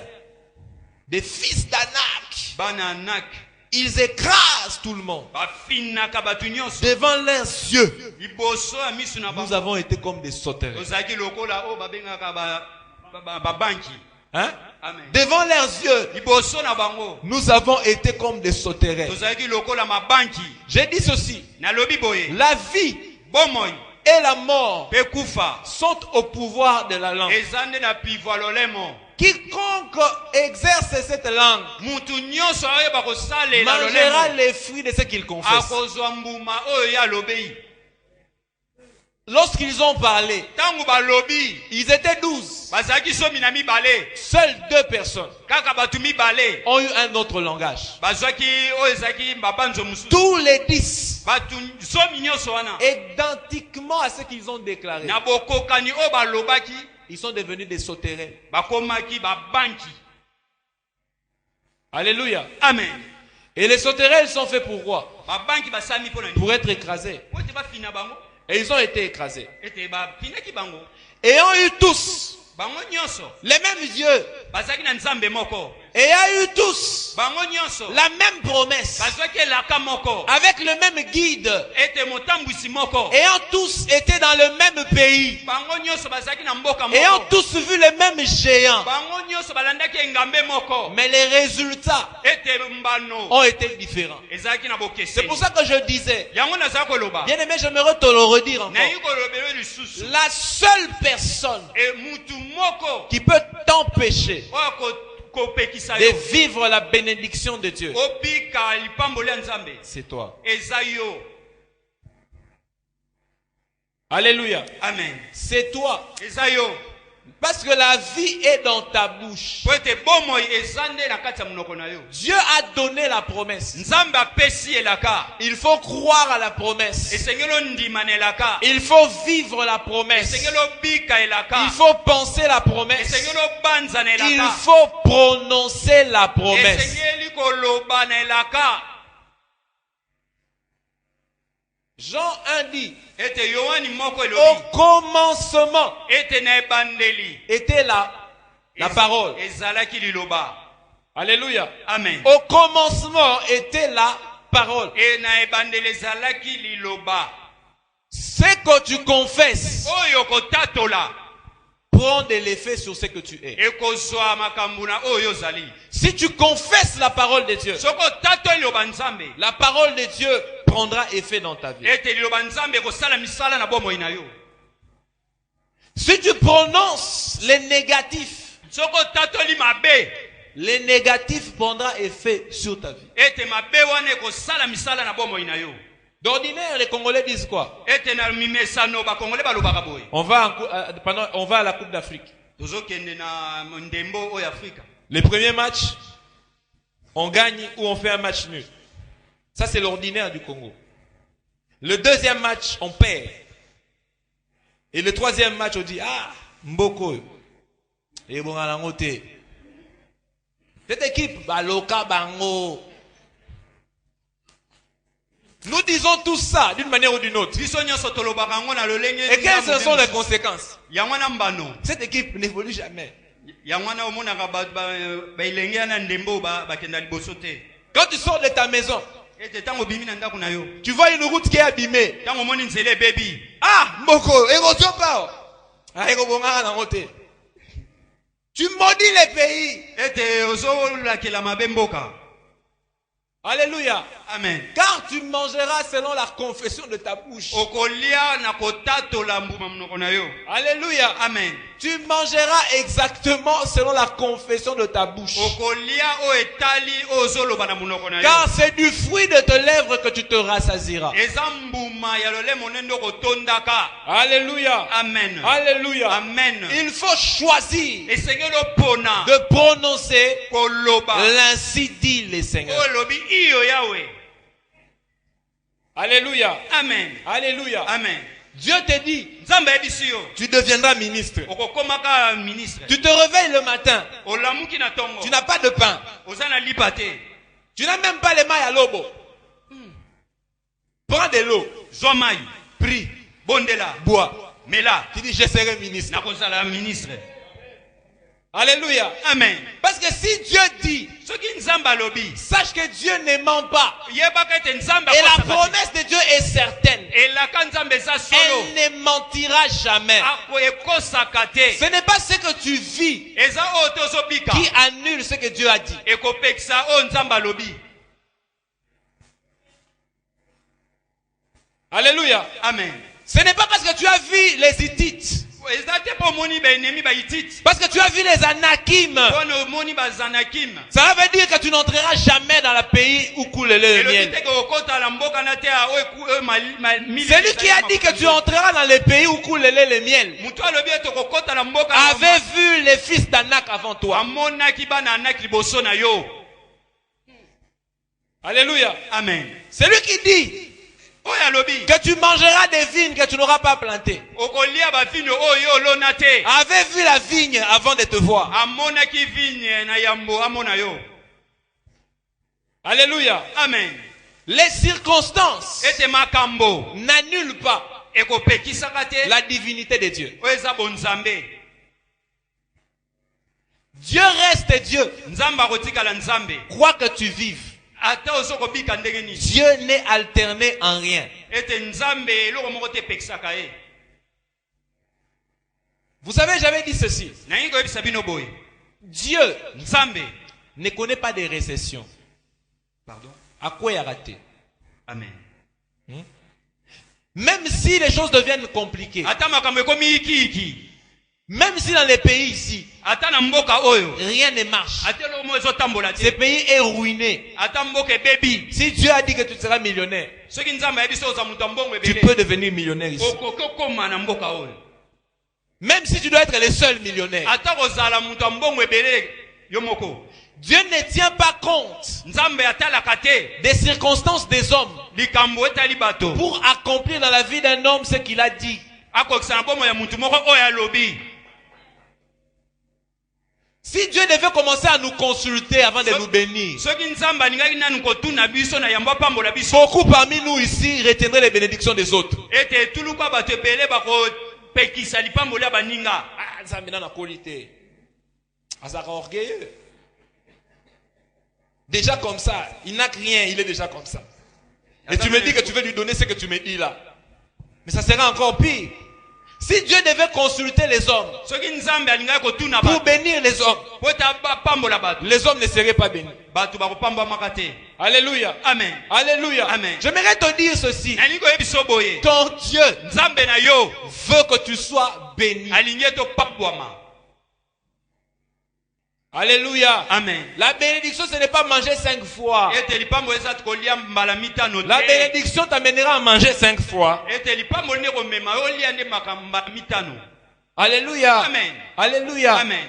des fils d'Anak. bana Anak Ils écrasent tout le monde. bafinaka bato nyonso Devant leurs yeux, liboso ya misu na nous bango. avons été comme des sauterelles. Ozalaki lokola oyo babengaka babanki. Hein? Amen. Devant leurs yeux, Liboso na bango nous avons été comme des sauterelles. tozalaki lokola mabanki. J'ai dit ceci. Nalobi boye La vie bomoi et la mort mpe kufa sont au pouvoir de la langue. eza nde na pivwa lolemo. Quiconque exerce cette langue Mutu nyonso ayoba kosalela mangera lolemo les fruits de ce qu'il confesse. akozwa mbuma oyo ye alobei. Lorsqu'ils ont parlé, Ntango balobi ils étaient 12. bazalaki somi na mibale Seules 2 personnes kaka bato mibale ont eu un autre langage. bazwaki oyo ezalaki babanzo mosusu. Tous les 10, Bato somi nyonso wana identiquement à ce qu'ils ont déclaré, na bokokani oyo balobaki ils sont devenus des sauterelles. bakomaki babanki. Alléluia. Amen. Et les sauterelles sont faits pour quoi? Babanki basami mpona nini? Pour être écrasés. Po ete bafina bango Et ils ont été écrasés. ete bafinaki bango Ayant eu tous bango nyonso les mêmes yeux, bazalaki na Nzambe moko. ayant eu tous Bango nyonso la même promesse, bazwaki elaka moko avec le même guide, ete motambwisi moko. ayant tous été dans le même pays, Bango nyonso bazalaki na mboka ayant moko. tous vu les mêmes géants. Bango nyonso balandaki engambe moko. Mais les résultats Ete mbano ont été différents. ezalaki na C'est bokeseni. pour ça que je disais, Yango nazala koloba bien aimé, j'aimerais te le redire encore. nayi kolobela lisusu La seule personne e mutu moko qui peut t'empêcher oyo kopekisa de yo vivre la bénédiction de Dieu, obika lipamboli ya Nzambe c'est toi. eza yo. Alléluia. Amen. C'est toi. Eza yo. Parce que la vie est dans ta bouche. Po ete bomoi eza nde na kati ya monoko na yo. Dieu a donné la promesse. Nzambe apesi elaka. Il faut croire à la promesse. Esengeli ondima na elaka. Il faut vivre la promesse. Esengeli obika elaka. Il faut penser la promesse. Esengeli obanza na Il elaka. faut prononcer la promesse. Esengeli koloba na elaka. Jean 1 dit, Ete Yohani moko au elobi commencement ete na ebandeli était la parole. ezalaki liloba. Alléluia. Amen. Au commencement était la parole. E na ebandeli ezalaki liloba. Ce que tu confesses Oyo kotatola prend de l'effet sur ce que tu es. ekozwa makambo na oyo ozali. Si tu confesses la parole de Dieu, Soko tato liloba Nzambe la parole de Dieu prendra effet dans ta vie. ete liloba Nzambe ekosala misala na bomoi na yo. Si tu prononces les négatifs, soko tatoli mabe les négatifs prendra effet sur ta vie. ete mabe wana ekosala misala na bomoi na yo. D'ordinaire, les Congolais disent quoi? Ete na mimesano bakongole balobaka boye On va à la Coupe d'Afrique. tozokende na ndembo oyo Afrika. Les premiers matchs, on gagne ou on fait un match nul. Ça, c'est l'ordinaire du Congo. Le deuxième match, on perd. Et le troisième match, on dit, ah, Mboko. Et bon, à la montée. Cette équipe, Baloka Bango. Nous disons tout ça d'une manière ou d'une autre. Biso nyonso tolobaka ngo na lolenge. Et quelles sont les conséquences? yango na mbano Cette équipe n'évolue jamais. yango na omonaka bailenge ya na ndembo bakenda liboso te. Quand tu sors de ta maison, Ete tango bimi na ndako na yo tu vois une route qui est abîmée. tango omoni nzela ebebi Ah, Mboko, érosion pas. Ah, érobonga na moté. Tu maudis les pays. ete ozolakela mabe mboka. Alléluia. Amen. Car tu mangeras selon la confession de ta bouche. Okolia na kotatola mbuma munoko na yo. Alléluia. Amen. Tu mangeras exactement selon la confession de ta bouche. Okolia o etali ozoloba na munoko na yo. Car c'est du fruit de tes lèvres que tu te rassasieras. Eza mbuma ya lolemo nendo kotondaka. Alléluia. Amen. Alléluia. Amen. Il faut choisir Esengeli opona de prononcer koloba l'ainsi dit le Seigneur. olobi iyo yawe. Alléluia. Amen. Alléluia. Amen. Dieu te dit, Nzambe ebisi yo tu deviendras ministre. okokomaka ministre. Tu te réveilles le matin, Olamuki na tongo. tu n'as pas de pain. Oza na lipa te. Tu n'as même pas les mailles à lobo. Prends de l'eau, Zwa mai. prie, Bondela. bois. Mela. Tu dis, je serai ministre. Nakozala ministre. Alléluia. Amen. Parce que si Dieu dit, Soki Nzambe alobi. sache que Dieu ne ment pas. Yebaka ete Nzambe Et la akosaka te. promesse de Dieu est certaine. Elaka Nzambe eza solo. Elle ne mentira jamais. Ekosaka te. Ce n'est pas ce que tu vis Eza oyo tozobika. qui annule ce que Dieu a dit. Ekopekisa oyo Nzambe alobi. Alléluia. Amen. Ce n'est pas parce que tu as vu les Hittites, Eza te po omoni baenemi baititi. parce que tu as vu les Anakim. Mpona omoni bazanakim. Ça veut dire que tu n'entreras jamais dans le pays où coule le lait et le Elobi miel. te kokotala mboka na te oyo mili. Celui qui a dit que tu entreras dans les pays où coule le lait et le miel Mutu alobi ete kokotala mboka avait vu les fils d'Anak avant toi. amonaki bana anaki liboso na yo. Alléluia. Amen. Celui qui dit Oyo alobi que tu mangeras des vignes que tu n'auras pas plantées okolia bavino oyo olona te. avait vu la vigne avant de te voir. Amonaki vigne na yambo amona yo. Alléluia. Amen. Les circonstances Ete makambo n'annulent pas ekopekisaka te la divinité de Dieu. oyo eza bonzambe. Dieu reste Dieu. Nzambe akotikala nzambe. Quoi que tu vives, Ata ozokobika ndenge nini. Dieu n'est alterné en rien. Ete nzambe eloko moko te epekisaka ye. Vous savez, j'avais dit ceci. Nangi koyebisa bino boye. Dieu Nzambe. ne connaît pas de récession. Pardon. À quoi il a raté? Amen. Même si les choses deviennent compliquées, Ata makambo ekomi iki. même si dans les pays ici, Ata na mboka oyo. rien ne marche, Ata eloko moko ezotambola ce te. pays est ruiné. Ata mboka ebebi. Si Dieu a dit que tu seras millionnaire, Soki Nzambe ayebi so oza moto mbongo tu ebele. peux devenir millionnaire ici. Okoki okoma na mboka oyo. Même si tu dois être le seul millionnaire. Ata kozala moto mbongo ebele yo moko. Dieu ne tient pas compte Nzambe atalaka te. des circonstances des hommes Likambo etali bato. pour accomplir dans la vie d'un homme ce qu'il a dit. Akokisa na bomo ya mutu moko oyo alobi. Si Dieu devait commencer à nous consulter avant de nous bénir, Soki Nzambe alingaki nanu kotuna biso na yambo apambola biso. beaucoup parmi nous ici retiendraient les bénédictions des autres. Ete tuluka bato ebele bakopekisa lipambola baninga. Ah, Nzambe na qualité. Azaka orgueilleux. Déjà comme ça, il n'a rien, il est déjà comme ça. Et tu me dis que tu veux lui donner ce que tu me dis là. Mais ça sera encore pire. Si Dieu devait consulter les hommes Soki Nzambe alingaki kotuna pour bato. bénir les hommes, Po eta bapambola bato. les hommes ne seraient pas bénis. Bato bakopambamaka te. Alléluia. Amen. Alléluia. Amen. J'aimerais te dire ceci. Nalingi koyebiso boye. Ton Dieu Nzambe na yo veut que tu sois bénis. alingi ete opapwama. Alléluia. Amen. La bénédiction, ce n'est pas manger 5 fois. Ete lipambo eza kolia mbala mitano te. La bénédiction t'amènera à manger 5 fois. Ete lipambo ne komema olia nde makamba mitano. Alléluia. Amen. Alléluia. Amen.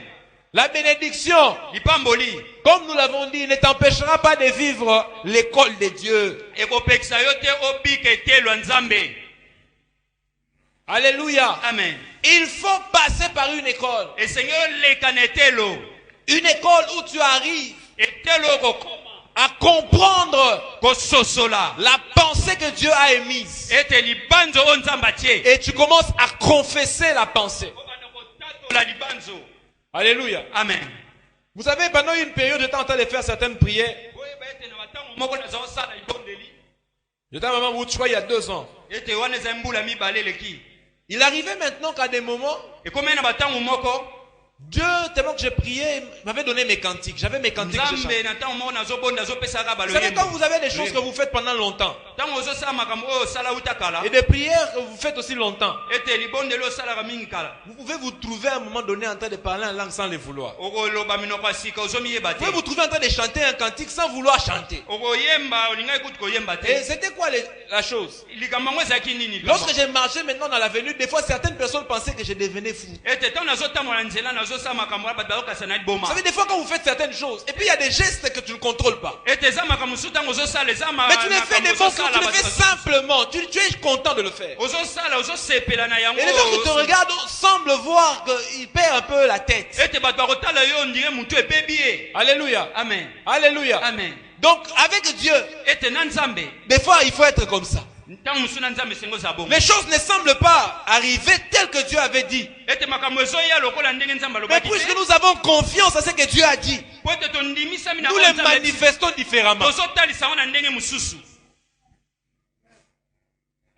La bénédiction, Lipamboli comme nous l'avons dit, ne t'empêchera pas de vivre l'école de Dieu. ekopekisa yo te obika etelo ya Nzambe. Alléluia. Amen. Il faut passer par une école. Esengi oleka na etelo. Une école où tu arrives Etelo kokoma à comprendre kososola la pensée que Dieu a émise. ete libanzo o Nzambe atie. Et tu commences à confesser la pensée. Obanda kotatola libanzo. Alléluia. Amen. Vous savez, pendant une période, j'étais en train de faire certaines prières. Oyeba ete na batango moko nazosala libondeli. J'étais à un moment où, tu vois, il y a 2 ans. Ete wana eza mbula mibale eleki. Il arrivait maintenant qu'à des moments, Ekomi na batango moko Dieu, tellement que j'ai prié, m'avait donné mes cantiques. J'avais mes cantiques que je chantais. Nzambe na tango moko nazobonda azopesaka Vous savez, quand vous avez des choses que vous faites pendant longtemps, tango ozosala makambo oyo osala uta kala et des prières que vous faites aussi longtemps, ete libondeli osalaka mingi kala vous pouvez vous trouver à un moment donné en train de parler en langue sans le vouloir. okoloba minoko ya sika ozomiyeba Vous te. pouvez vous trouver en train de chanter un cantique sans vouloir chanter. okoyemba olingai kutu koyemba Et te. c'était quoi la chose? likambo yango ezalaki nini? Lorsque j'ai marché maintenant dans l'avenue, des fois certaines personnes pensaient que je devenais fou. ete ntango nazotambola nzela nazosala makambo ya bato bazokasa na Vous liboma savez, des fois quand vous faites certaines choses, et puis il y a des gestes que tu ne contrôles pas. ete eza makambo mosusu ntango ozosala eza Mais tu les fais des bons, tu le fais simplement. Tu es content de le faire. ozosala ozosepela na yango Et les gens qui te regardent semblent voir qu'il perd un peu la tête. ete bato bakotala yo ondire mutu ebebi ye. Alléluia. Amen. Alléluia. Amen. Donc, avec Dieu, ete na Nzambe des fois, il faut être comme ça. ntango mosusu na Nzambe esengo eza bongo Les choses ne semblent pas arriver telles que Dieu avait dit. ete makambo ezoya lokola ndenge Nzambe Mais alobaki puisque te nous avons confiance à ce que Dieu a dit, po ete tondimisami na nous oyo les Nzambe ati. manifestons différemment. tozotalisa ngo na ndenge mosusu.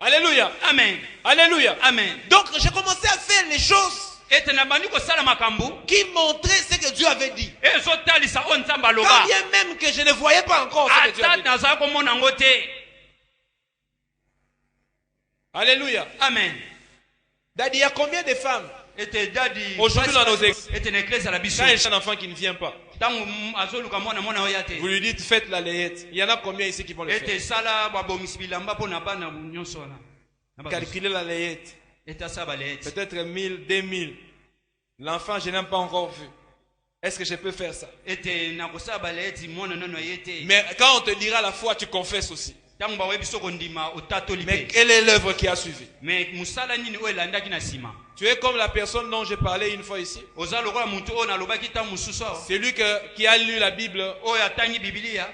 Alléluia. Amen. Alléluia. Amen. Donc, j'ai commencé à faire les choses ete na bandi kosala makambo qui montraient ce que Dieu avait dit. ezotalisa oyo Nzambe Quand aloba bien même que je ne voyais pas encore ce que Dieu ata avait dit. nazala komona yango te. Alléluia. Amen. Daddy, il y a combien de femmes ete dadi aujourd'hui dans nos églises, ete na eklese na biso quand il y a un enfant qui ne vient pas, ntango azoluka mwana oya te vous lui dites faites la layette. Il y en a combien ici qui vont le ete faire? esala babomisi bilamba mpo na bana nyonso wana Calculez la layette. ete asala baleyete Peut-être 1000, 2000. L'enfant, je n'ai pas encore vu. Est-ce que je peux faire ça? ete na kosala baleyeti mwana nano ye te. Mais quand on te dira la foi, tu confesses aussi. ntango bawebi so kondima otatoli Mais mpe quelle est l'œuvre qui a suivi? me mosala nini oyo elandaki na nsima. Tu es comme la personne dont j'ai parlé une fois ici. oza lokola motu oyo nalobaki ntango mosusu awa C'est lui qui a lu la Bible, oyo atangi bibilia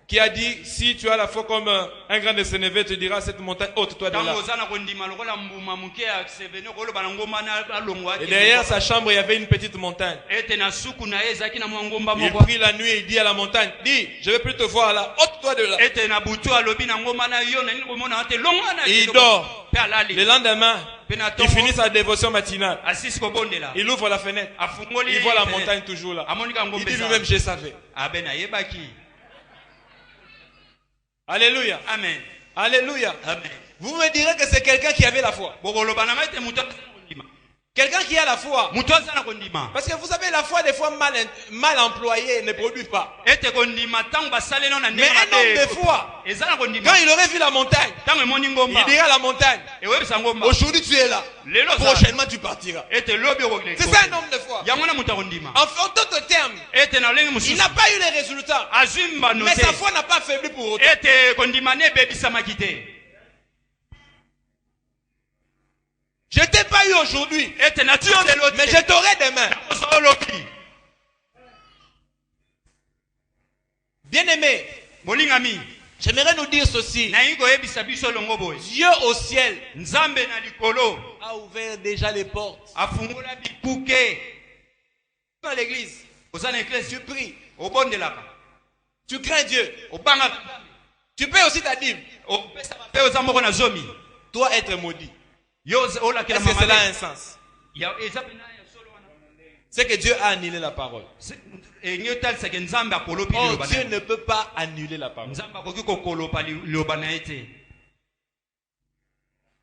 qui a dit, si tu as la foi comme un grand de Sénévé, te dira cette montagne, ôte-toi de là. ntango oza na kondima lokola mbuma moke ya seveni okoloba na ngomba na alongwa Et derrière sa chambre, il y avait une petite montagne. ete na suku na ye ezalaki na mwa ngomba Il moko prie la nuit et il dit à la montagne, dis, je ne veux plus te voir là, ôte-toi de là. ete na butu alobi na ngomba na yo na nini komona te longwa na Et il dort. mpe alali Le lendemain, mpe na il finit ntongo sa dévotion matinale. asisi kobondela Il ouvre la fenêtre. afungoli Il voit la fenêtre. montagne toujours là. amoni ka Il ngombe dit eza lui-même, je savais. abe nayebaki. Alléluia. Amen. Alléluia. Amen. Vous me direz que c'est quelqu'un qui avait la foi. bokoloba na mai te moto aza na kondima Quelqu'un qui a la foi. moto aza na kondima Parce que vous savez, la foi, des fois, mal employée, ne produit pas. ete kondima ntango basali no na Mais ndenge un homme de mabe foi, eza na kondima quand il aurait vu la montagne, ntango emoni ngomba il dirait à la montagne, ewebisa ngomba aujourd'hui tu es là, lelo oza prochainement tu partiras. ete lobi okokende C'est ça un homme de foi. yango na moto akondima En d'autres termes, ete na lolenge il mosusu n'a pas eu les résultats, azwi mbano mais sa te foi n'a pas faibli pour autant. ete kondima ne ebebisamaki te Je t'ai pas eu aujourd'hui, ete natio lelo mais je t'aurai demain. te olobi Bien-aimé, molingami j'aimerais nous dire ceci. nayi koyebisa biso longo boye Dieu au ciel nzambe na likolo a ouvert déjà les portes. afungola bikuke Dans l'église, oza na eklesi tu pries, obondelaka tu crains Dieu. obangaka Tu payes aussi ta dîme. opesa mpe oza moko na zomi Toi être maudit. yo olakela Est-ce que cela a mama un sens? eza pena ya solo wana C'est que Dieu a annulé la parole. engi otalisaka nzambe akolopi Oh, liloba na Dieu ye. ne peut pas annuler la parole. nzambe akoki kokolopa liloba na ye te.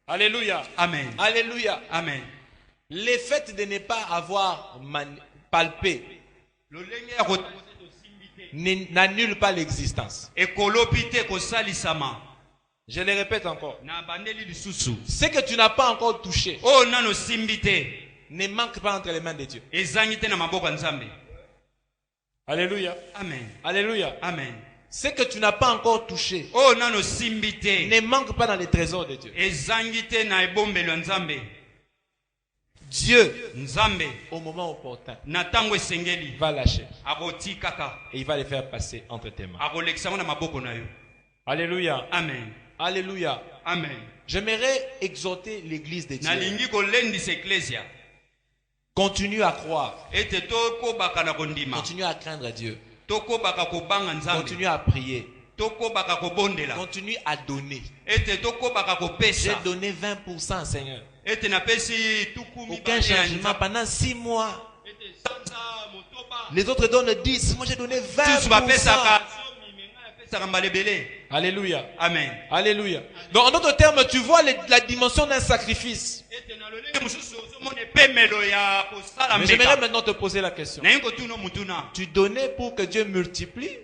Alléluia. Amen. Alléluia. Amen. Le fait de ne pas avoir palpé lolenge ya kosimbi te n'annule pas l'existence. ekolobi te kosalisama Je le répète encore. na bandeli lisusu Ce que tu n'as pas encore touché oyo nano osimbi te ne manque pas entre les mains de Dieu. ezangi te na maboko ya nzambe. Alléluia. Amen. Alléluia. Amen. Ce que tu n'as pas encore touché oyo nano osimbi te ne manque pas dans les trésors de Dieu. ezangi te na ebombelo ya nzambe. Dieu, Nzambe au moment opportun, na ntango esengeli va lâcher akotikaka et il va les faire passer entre tes mains. akolekisa ngo na maboko na yo. Alléluia. Amen. Alléluia. Amen. J'aimerais exhorter l'église de Dieu. nalingi kolendisa eklesia Continue à croire. ete tokobaka na kondima, Continue à craindre Dieu. tokobaka kobanga nzambe, Continue à prier. tokobaka kobondela, Continue à donner. ete tokobaka J'ai kopesa, donné 20%, Seigneur. ete napesi tukumi Aucun changement pendant 6 mois. ete sanza motoba Les autres donnent 10. Moi, j'ai donné susu 20%. bapesaka somi menga apesaka mbala ebele. Alléluia. Amen. Alléluia. Donc, en d'autres termes, tu vois la dimension d'un sacrifice. ete na lolenge mosusu ozomona epemelo ya kosala Mais j'aimerais mbeka maintenant te poser la question. naye kotuna mutuna Tu donnais pour que Dieu multiplie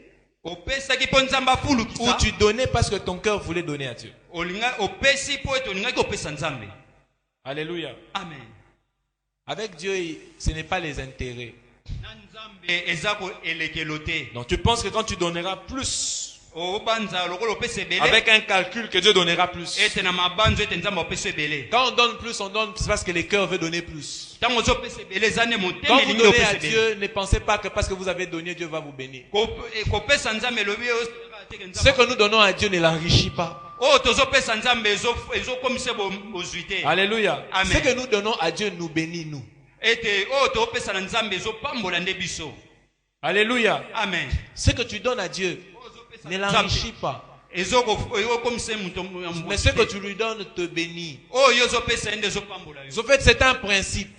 opesaki mpo nzambe ou afulukisa, tu donnais parce que ton cœur voulait donner à Dieu? opesi mpo ete olingaki opesa nzambe. Alléluia. Amen. Avec Dieu, ce n'est pas les intérêts. na nzambe eza koelekelo te. Donc tu penses que quand tu donneras plus, obanza lokola opesa ebele avec un calcul que Dieu donnera plus. ete na mabanzo ete nzambe opesa ebele. Quand on donne plus, on donne c'est parce que le cœur veut donner plus. Ntango ozopesa ebele eza nde motema Quand vous elingi donnez opesa à ebele. Dieu, ne pensez pas que parce que vous avez donné, Dieu va vous bénir. Kopesa nzambe elobi Ce que nous donnons à Dieu ne l'enrichit pas. oyo tozopesa nzambe ezokomisa bozwi te. Alléluia. Amen. Ce que nous donnons à Dieu nous bénit, nous. ete oyo tozopesa na nzambe ezopambola nde biso. Alléluia. Amen. Ce que tu donnes à Dieu ne l'enrichit pas. ezokomisa moto Mais ce que tu lui donnes te bénit. oyo ozopesa ye nde ezopambola yo. En fait, c'est un principe.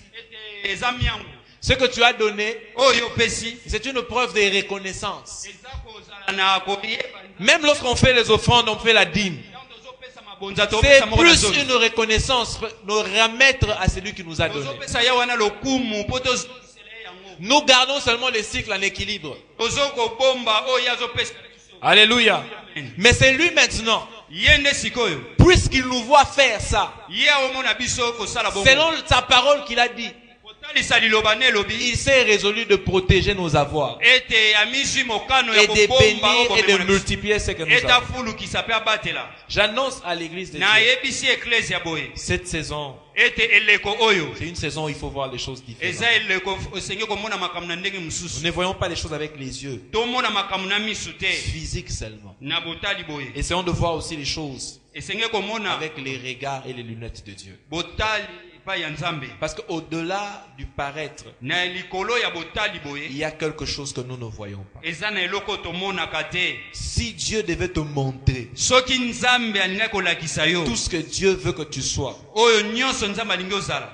ete eza miango Ce que tu as donné, oyo opesi c'est une preuve de reconnaissance. eza kozala na koyeba. Même lorsqu'on fait les offrandes, on fait la dîme. Ntango tozopesa mabonza C'est topesa moko na plus zolo. une reconnaissance, nous remettre à celui qui nous a donné. tozopesa ye wana lokumu mpo tozosela ye yango. Nous gardons seulement le cycle en équilibre. tozokobomba oyo azopesa biso. Alléluia. Amen. Mais c'est lui maintenant, ye nde sikoyo puisqu'il nous voit faire ça, ye omona biso kosala bongo selon sa parole qu'il a dit, kotalisa liloba na elobi il s'est résolu de protéger nos avoirs ete amizwi mokano ya et de kobomba bénir et de okomema multiplier ce que nous ete avons. afulukisa mpe abatela. J'annonce à l'église de Dieu, nayebisi eklesia boye cette saison, ete eleko oyo c'est une saison où il faut voir les choses différentes. eza eleko osengi komona makambo na ndenge Nous mosusu. ne voyons pas les choses avec les yeux tomona makambo na misu te physiques seulement. na botali boye. Essayons de voir aussi les choses esengi komona avec les regards et les lunettes de Dieu. botali epai ya nzambe. Parce qu'au-delà du paraître, na likolo ya botali il boye y a quelque chose que nous ne voyons pas. eza na eloko tomonaka te. Si Dieu devait te montrer soki nzambe alingaki kolakisa yo tout ce que Dieu veut que tu sois, oyo nyonso nzambe alingi ozala,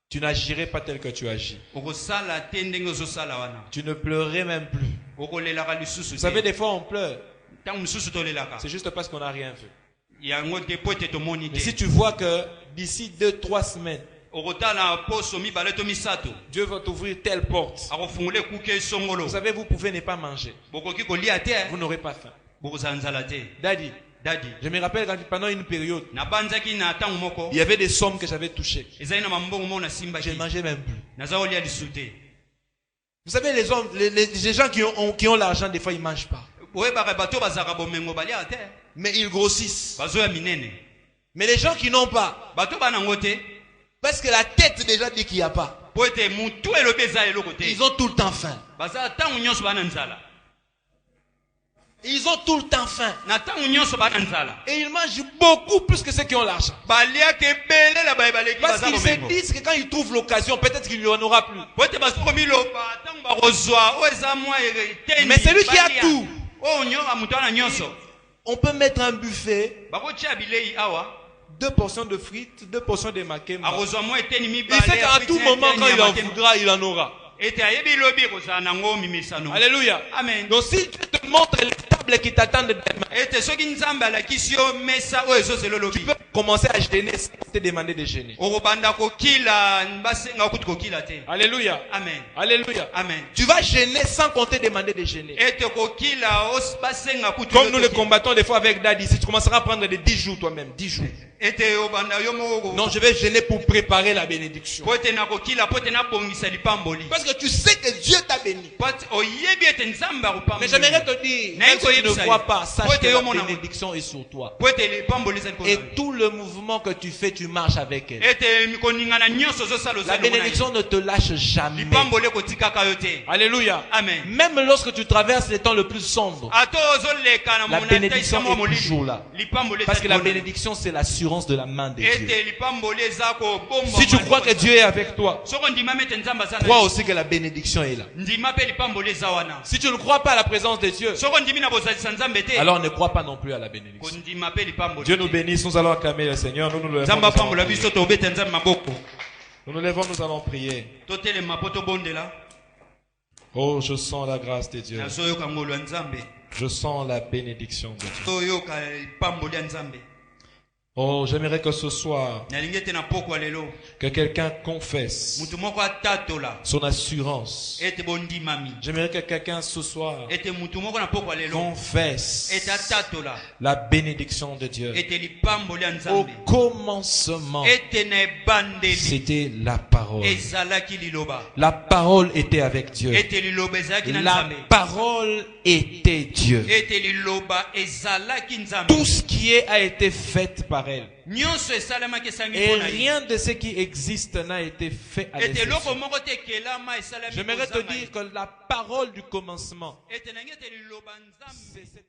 tu n'agirais pas tel que tu agis. okosala te ndenge ozosala wana. Tu ne pleurerais même plus. okolelaka lisusu Vous savez, te. des fois on pleure. ntango mosusu tolelaka C'est juste parce qu'on n'a rien vu. yango te po ete tomoni Mais si te. tu vois que d'ici 2-3 semaines, okotala poso mibale to misato Dieu va t'ouvrir telle porte. akofungula ekuke esongolo, Vous savez, vous pouvez ne pas manger. bokoki kolia te, Vous n'aurez pas faim. bokozala nzala te. Daddy, dadi je me rappelle quand pendant une période, nabanzaki na ntango moko il y avait des sommes que j'avais touchées. ezali na mambongo moko Je nasimbaki ne mangeais même plus. naza kolia lisu te. Vous savez, les hommes, les gens qui ont l'argent, des fois, ils ne mangent pas. oyebaka bato bazalaka bomengo baliaka te, Mais ils grossissent. bazoya minene. Mais les gens qui n'ont pas, bato banango te parce que la tête déjà dit qu'il n'y a pas, po ete mutu elobi eza eloko te, ils ont tout le temps faim. bazala ntango nyonso bana nzala, Ils ont tout le temps faim. na ntango nyonso bana nzala, Et ils mangent beaucoup plus que ceux qui ont l'argent. baliaka ebele na baye baleki Parce baza qu'ils se bomengo, disent que quand ils trouvent l'occasion, peut-être qu'il n'y en aura plus. po ete basokomi loba ntango bakozwa oyo eza mwa eteni Mais celui qui a balia. tout, oyo nyonga mutu wana nyonso on peut mettre un buffet, bakotia bilei awa 2 portions de frites, 2 portions de makemba. akozwa mwa eteni Il mibale sait qu'à tout moment, quand il en voudra, il en aura. ete ayebi lobi ekozala nango mimisano. Alléluia. Amen. Donc si Dieu te montre l'état table qui t'attend demain. ete soki nzambe alakisi yo mesa oyo ezozela Tu lobi peux commencer à jeûner sans te demander de jeûner. okobanda kokila basenga okuti kokila te. Alléluia. Amen. Alléluia. Amen. Tu vas jeûner sans qu'on te demander de jeûner. ete kokila basenga kuti Comme nous le combattons des fois avec Daddy, si tu commenceras à prendre des 10 jours toi-même, 10 jours. ete obanda yo moko Non, je vais jeûner pour préparer la bénédiction. po ete nakokila po ete nabongisa lipamboli Parce que tu sais que Dieu t'a béni. po ete oyebi ete nzambe Mais j'aimerais akopamboli te dire, Mais même si tu ne il vois pas, faut sache que être la homme en amour. bénédiction est sur toi. po ete lipamboli eza likolo Et na yo. tout le mouvement que tu fais, tu marches avec elle. ete koningana nyonso ozosala La ozali mona ye. bénédiction ne te lâche jamais. lipamboli ekotikaka yo te. Alléluia. Amen. Même lorsque tu traverses les temps le plus sombres, ata ozoleka na la monata bénédiction isamo est molili toujours là. lipamboli Parce eza que la likolo na yo. bénédiction, c'est l'assurance de la main de Dieu. ete lipamboli eza kobomba Si tu crois que Dieu est avec toi, soko ndimami ete nzambe aza na crois yo, aussi que la bénédiction est là. ndima mpe lipamboli eza wana. Si tu ne crois pas à la présence de Dieu, soko ndimi na bozalisa nzambe te alors ne crois pas non plus à la bénédiction. kondima mpe lipamboli Dieu te. nous bénisse, nous allons acclamer le Seigneur. Nous nous levons, nzambe nous allons apambola biso prier. tobeta nzambe maboko Nous nous levons, nous allons prier. totelema po tobondela Oh, je sens la grâce de Dieu. nazoyoka ngolu ya nzambe Je sens la bénédiction de Dieu. toyoka lipamboli ya nzambe. Oh, j'aimerais que ce soir, nalingi ete na pokwa lelo que quelqu'un confesse mutu moko atatola son assurance. ete bondimami J'aimerais que quelqu'un ce soir ete mutu moko na pokwa lelo ete confesse atatola la bénédiction de Dieu. ete lipamboli ya Au nzambe commencement, ete na ebandeli c'était la parole. ezalaki liloba La parole était avec Dieu. ete liloba ezalaki na La nzambe parole était Dieu. ete liloba ezalaki nzambe Tout ce qui a été fait par elle. nyonso esalamaki esangi Et mpona ye rien de ce qui existe n'a été fait à ete eloko l'exception. moko te ekelama esalami J'aimerais te kozanga dire ye. que la parole du commencement, ete nangi ete liloba nzambe c'est cette